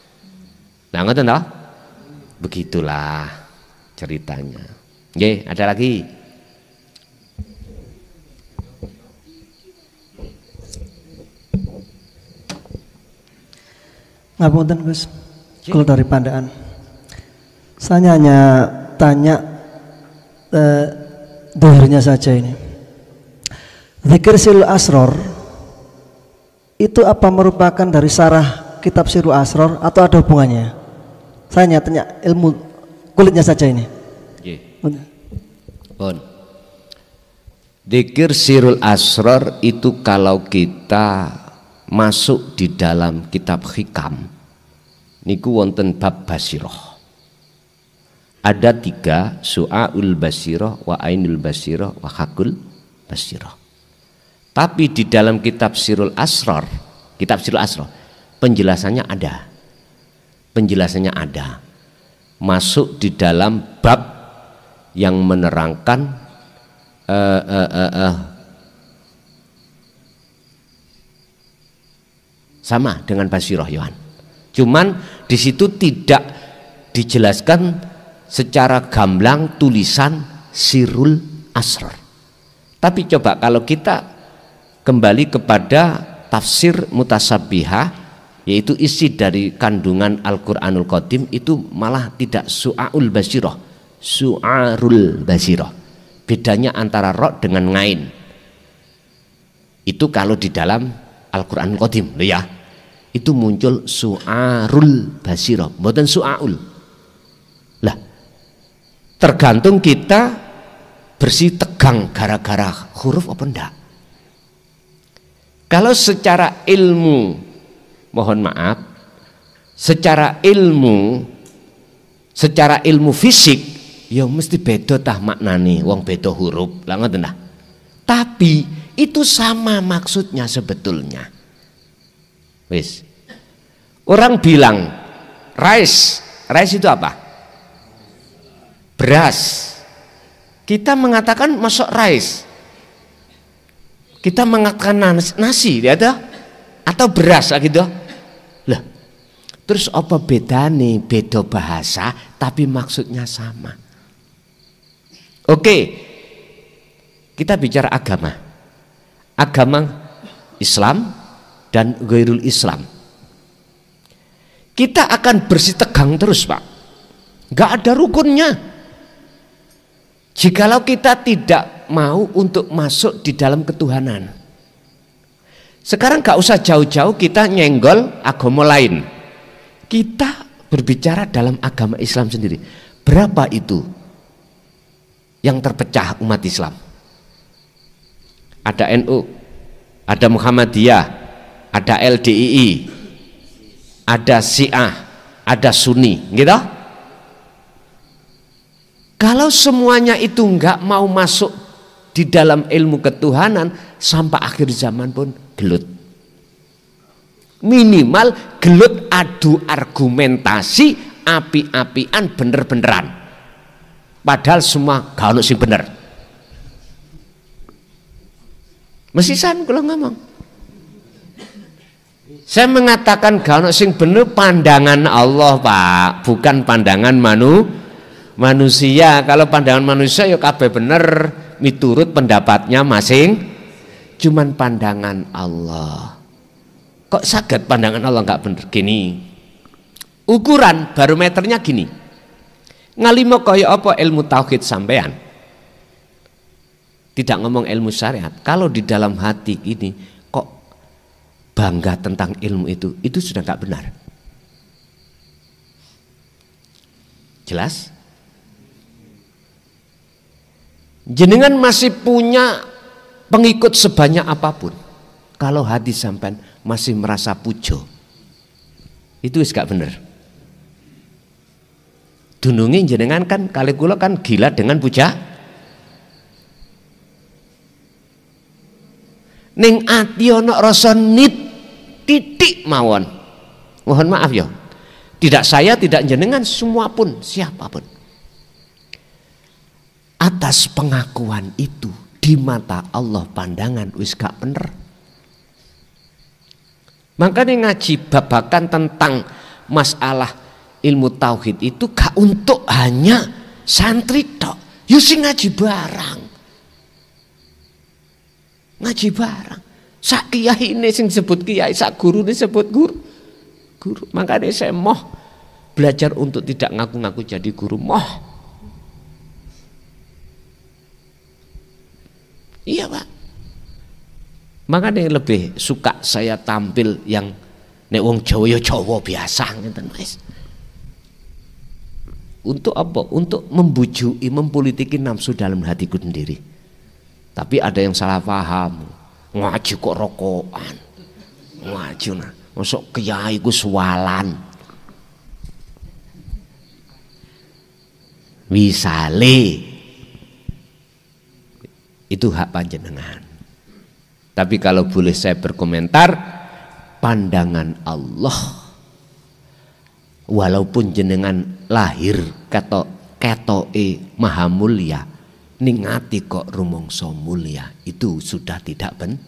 Nah ngoten toh? Begitulah ceritanya. Nggih, ada lagi? Ngapunten Gus, kalau dari Pandaan saya hanya tanya dohirnya saja ini. Zikir Sirul Asror itu apa merupakan dari sarah kitab Sirul Asror atau ada hubungannya? Saya hanya tanya ilmu kulitnya saja ini. Bon. Zikir Sirul Asror itu kalau kita masuk di dalam kitab hikam niku wonten bab basiroh. Ada 3, su'aul basiroh, wa ainul basiroh, wa hakul basiroh. Tapi di dalam kitab Sirul Asror, penjelasannya ada. Penjelasannya ada. Masuk di dalam bab yang menerangkan sama dengan basiroh Yohan. Cuman di situ tidak dijelaskan secara gamblang tulisan sirul asrar. Tapi coba kalau kita kembali kepada tafsir mutasabbihah, yaitu isi dari kandungan Al-Qur'anul Qadim, itu malah tidak su'aul basiroh, su'arul basiroh. Bedanya antara ro dengan ngain. Itu kalau di dalam Al-Qur'anul Qadim loh ya. Itu muncul su'arul basiroh, bukan su'aul. Lah, tergantung kita bersih tegang gara-gara huruf apa enggak. Kalau secara ilmu, mohon maaf, secara ilmu fisik, ya mesti beda tah maknane, wong beda huruf, lah ngoten dah. Tapi itu sama maksudnya sebetulnya. Wis. Orang bilang rice itu apa? Beras. Kita mengatakan masuk rice. Kita mengatakan nasi, ya toh? Atau beras gitu. Lah, terus apa bedane? Beda bahasa tapi maksudnya sama. Oke. Kita bicara agama. Agama Islam dan ghairul Islam. Kita akan bersih tegang terus, Pak. Gak ada rukunnya. Jikalau kita tidak mau untuk masuk di dalam ketuhanan. Sekarang gak usah jauh-jauh kita nyenggol agama lain. Kita berbicara dalam agama Islam sendiri. Berapa itu yang terpecah umat Islam? Ada NU, ada Muhammadiyah, ada LDII, ada Syiah, ada Sunni, gitu. Kalau semuanya itu enggak mau masuk di dalam ilmu ketuhanan, sampai akhir zaman pun gelut. Minimal gelut adu argumentasi, api-apian bener-beneran. Padahal semua gak ono sing bener. Mesisan kalau ngomong. Saya mengatakan gak ono sing bener pandangan Allah, Pak, bukan pandangan manusia. Kalau pandangan manusia ya kabeh bener miturut pendapatnya masing, cuman pandangan Allah. Kok saged pandangan Allah nggak bener? Gini, ukuran barometernya gini. Ngalimo kaya apa ilmu tauhid sampean? Tidak ngomong ilmu syariat. Kalau di dalam hati ini kok bangga tentang ilmu itu sudah nggak benar. Jelas? Jenengan masih punya pengikut sebanyak apapun, kalau hati sampean masih merasa pujo, itu wis gak bener. Dunungi jenengan kan kali kula kan gila dengan puja. Ning ati ana rasa nit titik mawon. Mohon maaf ya. Tidak saya, tidak jenengan, semua pun, siapapun. Atas pengakuan itu di mata Allah pandangan wis gak bener. Makanya ngaji babakan tentang masalah ilmu tauhid itu gak untuk hanya santri tok. Yo sing ngaji barang. Ngaji barang. Sak kiai ini sing sebut kiai, sak guru ini sebut guru. Makanya saya moh belajar untuk tidak ngaku-ngaku jadi guru, moh. Iya, Pak. Makanya lebih suka saya tampil yang nek wong Jawa ya Jawa biasa ngeten wis. Untuk apa? Untuk membujui, mempolitiki nafsu dalam hatiku sendiri. Tapi ada yang salah paham. Ngaji kok rokokan. Ngaji nah, masuk kiai ku suwalan. Wisale itu hak panjenengan. Tapi kalau boleh saya berkomentar, pandangan Allah, walaupun jenengan lahir ketoke maha mulia, ningati kok rumangsa mulia, itu sudah tidak benar.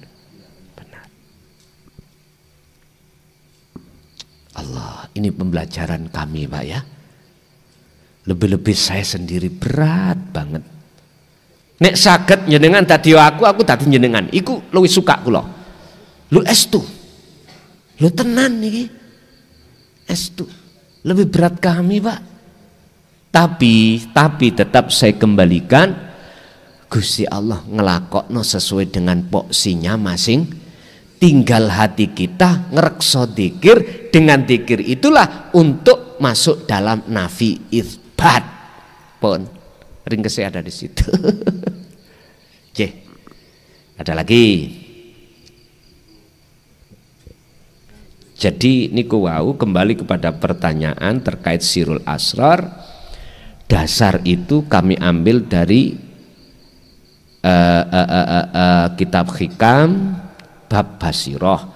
Allah, ini pembelajaran kami Pak ya. Lebih-lebih saya sendiri berat banget. Nek saged njenengan dadi aku dadi njenengan. Iku luwih suka kula. Lu estu. Lu tenan iki. Estu. Lebih berat kami, Pak. Tapi tetap saya kembalikan, Gusti Allah ngelakokno sesuai dengan porsinya masing. Tinggal hati kita ngerekso dzikir, dengan dzikir itulah untuk masuk dalam nafi itsbat. Pun ringkesnya ada di situ. Oke. Ada lagi. Jadi niku wau kembali kepada pertanyaan terkait sirul asrar. Dasar itu kami ambil dari kitab Hikam bab Basiroh.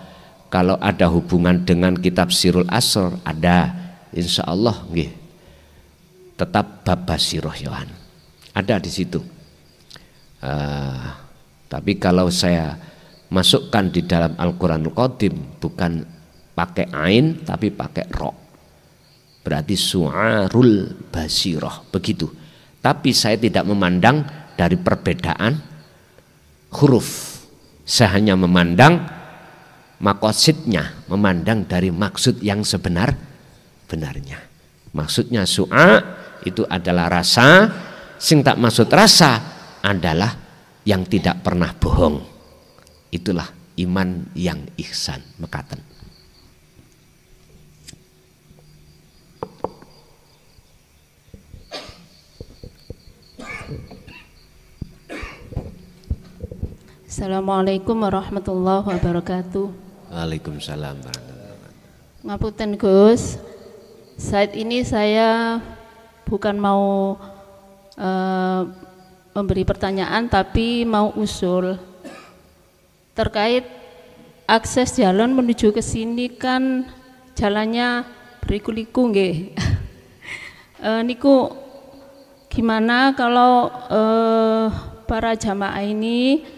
Kalau ada hubungan dengan kitab sirul asrar ada, insya Allah nggih. Tetap bab Basiroh Yohan. Ada di situ. Tapi kalau saya masukkan di dalam Al-Quranul Qadim bukan pakai ain tapi pakai ro, berarti su'arul basiroh begitu. Tapi saya tidak memandang dari perbedaan huruf, saya hanya memandang makosidnya, memandang dari maksud yang sebenar-benarnya. Maksudnya su'a itu adalah rasa, sing tak maksud rasa adalah yang tidak pernah bohong. Itulah iman yang ihsan mekaten. Assalamualaikum warahmatullahi wabarakatuh. Waalaikumsalam warahmatullahi wabarakatuh. Ngapunten Gus, saat ini saya bukan mau memberi pertanyaan tapi mau usul terkait akses jalan menuju ke sini, kan jalannya berliku-liku nggih. Niku gimana kalau para jamaah ini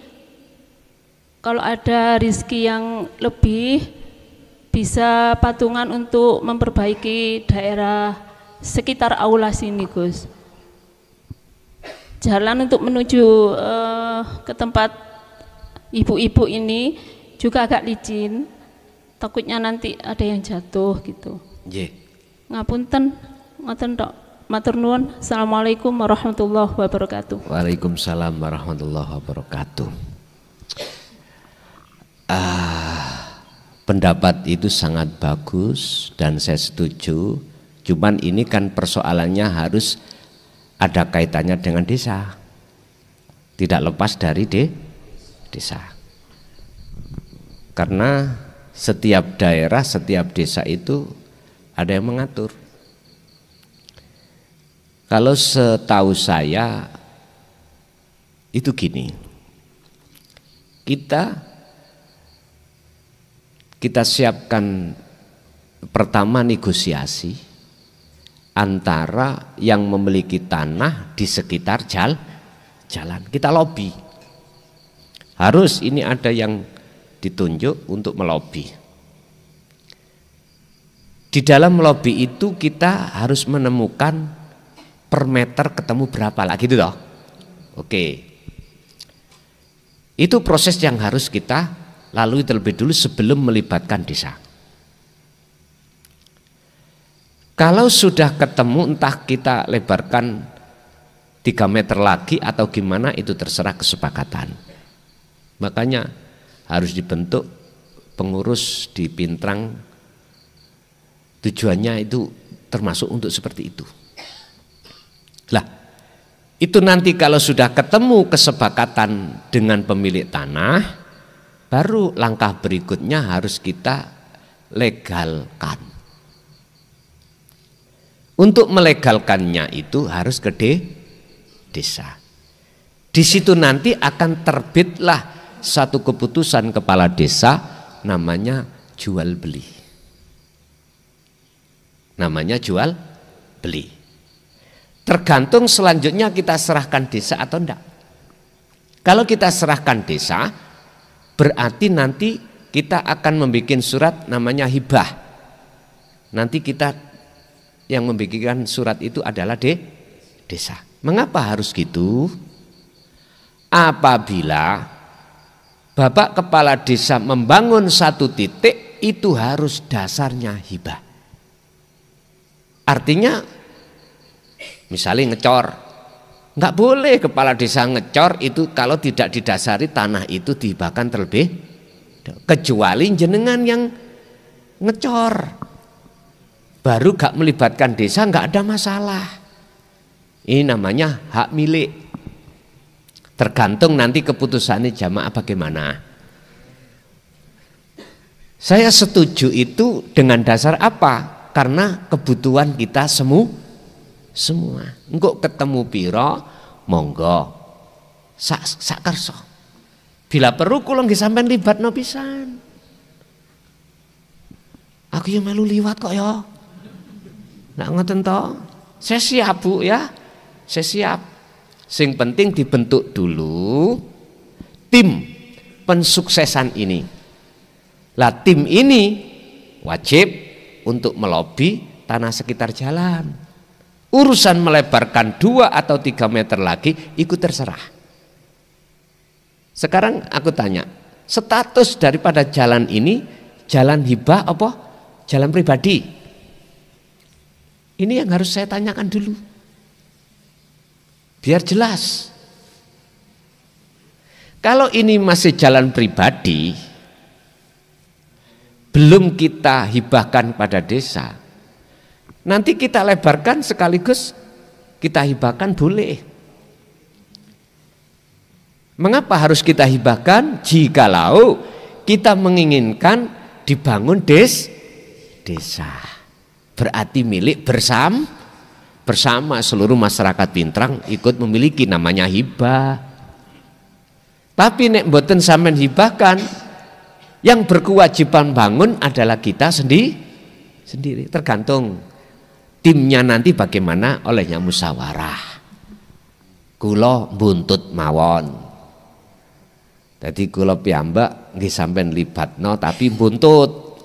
kalau ada rizki yang lebih bisa patungan untuk memperbaiki daerah sekitar aula sini Gus. Jalan untuk menuju ke tempat ibu-ibu ini juga agak licin, takutnya nanti ada yang jatuh gitu. Nggih. Ngapunten, ngoten tok. Matur nuwun. Assalamualaikum warahmatullahi wabarakatuh. Waalaikumsalam warahmatullahi wabarakatuh. Pendapat itu sangat bagus dan saya setuju. Cuman ini kan persoalannya harus ada kaitannya dengan desa. Tidak lepas dari desa. Karena setiap daerah, setiap desa itu ada yang mengatur. Kalau setahu saya itu gini. Kita siapkan pertama negosiasi antara yang memiliki tanah di sekitar jalan. Kita lobby. Harus ini ada yang ditunjuk untuk melobi. Di dalam lobby itu kita harus menemukan per meter ketemu berapa lah gitu toh. Oke. Itu proses yang harus kita lalui terlebih dulu sebelum melibatkan desa. Kalau sudah ketemu entah kita lebarkan 3 meter lagi atau gimana itu terserah kesepakatan. Makanya harus dibentuk pengurus di Pintrang, tujuannya itu termasuk untuk seperti itu. Lah, itu nanti kalau sudah ketemu kesepakatan dengan pemilik tanah, baru langkah berikutnya harus kita legalkan. Untuk melegalkannya itu harus ke desa. Di situ nanti akan terbitlah satu keputusan kepala desa namanya jual beli. Namanya jual beli. Tergantung selanjutnya kita serahkan desa atau enggak. Kalau kita serahkan desa, berarti nanti kita akan membuat surat namanya hibah. Nanti kita yang membuat surat itu adalah desa. Mengapa harus gitu? Apabila Bapak Kepala Desa membangun satu titik, itu harus dasarnya hibah. Artinya misalnya ngecor, nggak boleh kepala desa ngecor itu kalau tidak didasari tanah itu dihibahkan terlebih, kecuali jenengan yang ngecor, baru gak melibatkan desa, nggak ada masalah. Ini namanya hak milik. Tergantung nanti keputusannya jamaah bagaimana. Saya setuju itu dengan dasar apa? Karena kebutuhan kita semua. Engkau ketemu piro, monggo. Sak kerso. Bila perlu kula nggih sampean libatno pisan. Aku yang melu liwat kok ya. Nggak ngoten to. Saya siap Bu ya. Saya siap. Sing penting dibentuk dulu tim pensuksesan ini. Lah tim ini wajib untuk melobi tanah sekitar jalan. Urusan melebarkan 2 atau 3 meter lagi ikut terserah. Sekarang aku tanya, status daripada jalan ini jalan hibah apa jalan pribadi? Ini yang harus saya tanyakan dulu, biar jelas. Kalau ini masih jalan pribadi, belum kita hibahkan pada desa, nanti kita lebarkan sekaligus kita hibahkan boleh. Mengapa harus kita hibahkan? Jikalau kita menginginkan dibangun desa, berarti milik bersama seluruh masyarakat Pintrang ikut memiliki, namanya hibah. Tapi nek mboten sampean hibahkan, yang berkewajiban bangun adalah kita sendiri. Tergantung timnya nanti bagaimana, olehnya musyawarah. Kula buntut mawon. Jadi kula piyambak nggih sampean libatno tapi buntut.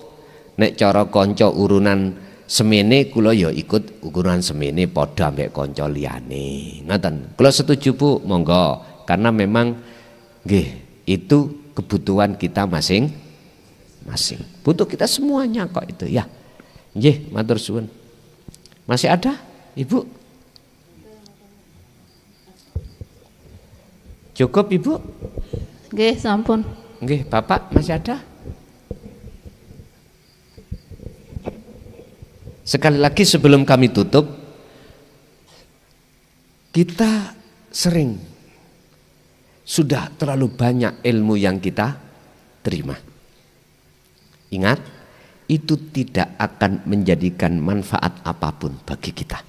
Nek cara kanca urunan semene kula ya ikut urunan semene padha ambek kanca liyane. Ngoten. Kula setuju Bu, monggo. Karena memang nggih itu kebutuhan kita masing-masing. Butuh kita semuanya kok itu ya. Nggih, matur suwun. Masih ada, Ibu? Cukup, Ibu? Nggih, sampun. Nggih, Bapak masih ada? Sekali lagi sebelum kami tutup, kita sering sudah terlalu banyak ilmu yang kita terima. Ingat, itu tidak akan menjadikan manfaat apapun bagi kita.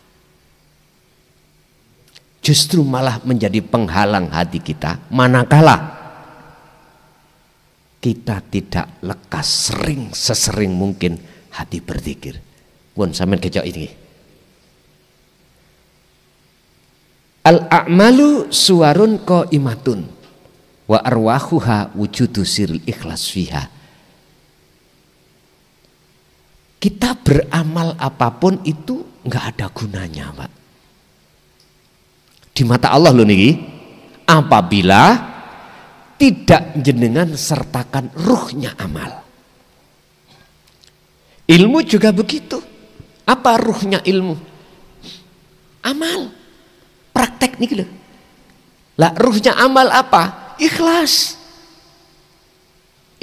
Justru malah menjadi penghalang hati kita manakala kita tidak lekas sesering mungkin hati berzikir. Pun sampean kecok ini. Al-a'malu suwarun qaimatun wa arwahuha wujudu siril ikhlas fiha. Kita beramal apapun itu nggak ada gunanya, Pak. Di mata Allah loh niki, apabila tidak jenengan sertakan ruhnya amal. Ilmu juga begitu. Apa ruhnya ilmu? Amal. Praktek nih loh. Lah ruhnya amal apa? Ikhlas.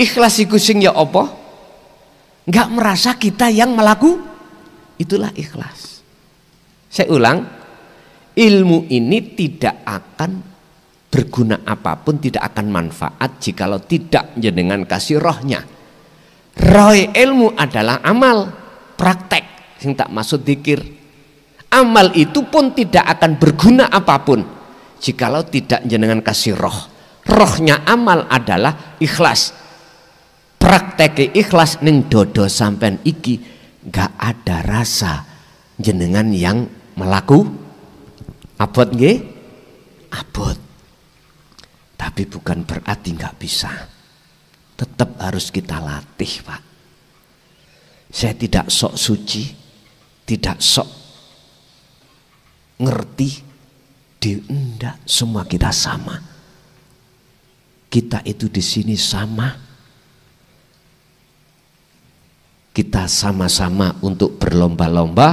Ikhlas iku sing ya apa? Enggak merasa kita yang melakukan. Itulah ikhlas. Saya ulang, ilmu ini tidak akan berguna apapun, tidak akan manfaat jikalau tidak jenengan kasih rohnya. Roh ilmu adalah amal, praktek, sing tak maksud dzikir. Amal itu pun tidak akan berguna apapun jikalau tidak jenengan kasih roh. Rohnya amal adalah ikhlas. Praktek ikhlas ning dodo sampean iki gak ada rasa jenengan yang Abot nggih? Abot. Tapi bukan berarti nggak bisa. Tetap harus kita latih, Pak. Saya tidak sok suci, tidak sok ngerti, enggak, semua kita sama. Kita itu di sini sama. Kita sama-sama untuk berlomba-lomba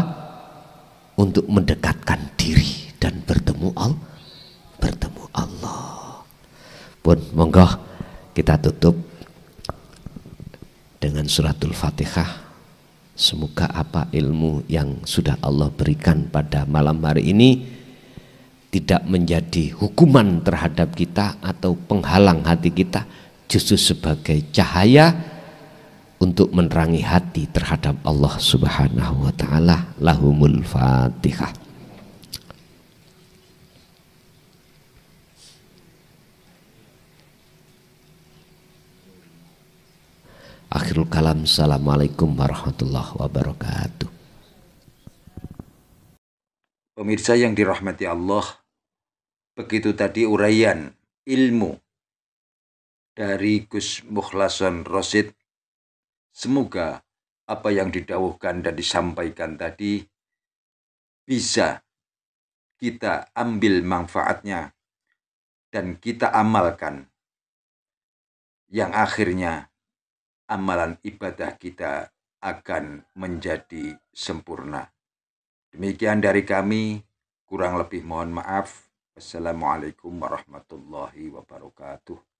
untuk mendekatkan diri dan bertemu Allah. Pun monggo kita tutup dengan suratul Fatihah. Semoga apa ilmu yang sudah Allah berikan pada malam hari ini tidak menjadi hukuman terhadap kita atau penghalang hati kita, justru sebagai cahaya untuk menerangi hati terhadap Allah Subhanahu wa taala. Lahumul Fatihah. Akhirul kalam. Assalamualaikum warahmatullahi wabarakatuh. Pemirsa yang dirahmati Allah, begitu tadi uraian ilmu dari Gus Mukhlason Rosid. Semoga apa yang didawuhkan dan disampaikan tadi bisa kita ambil manfaatnya dan kita amalkan, yang akhirnya amalan ibadah kita akan menjadi sempurna. Demikian dari kami, kurang lebih mohon maaf. Wassalamualaikum warahmatullahi wabarakatuh.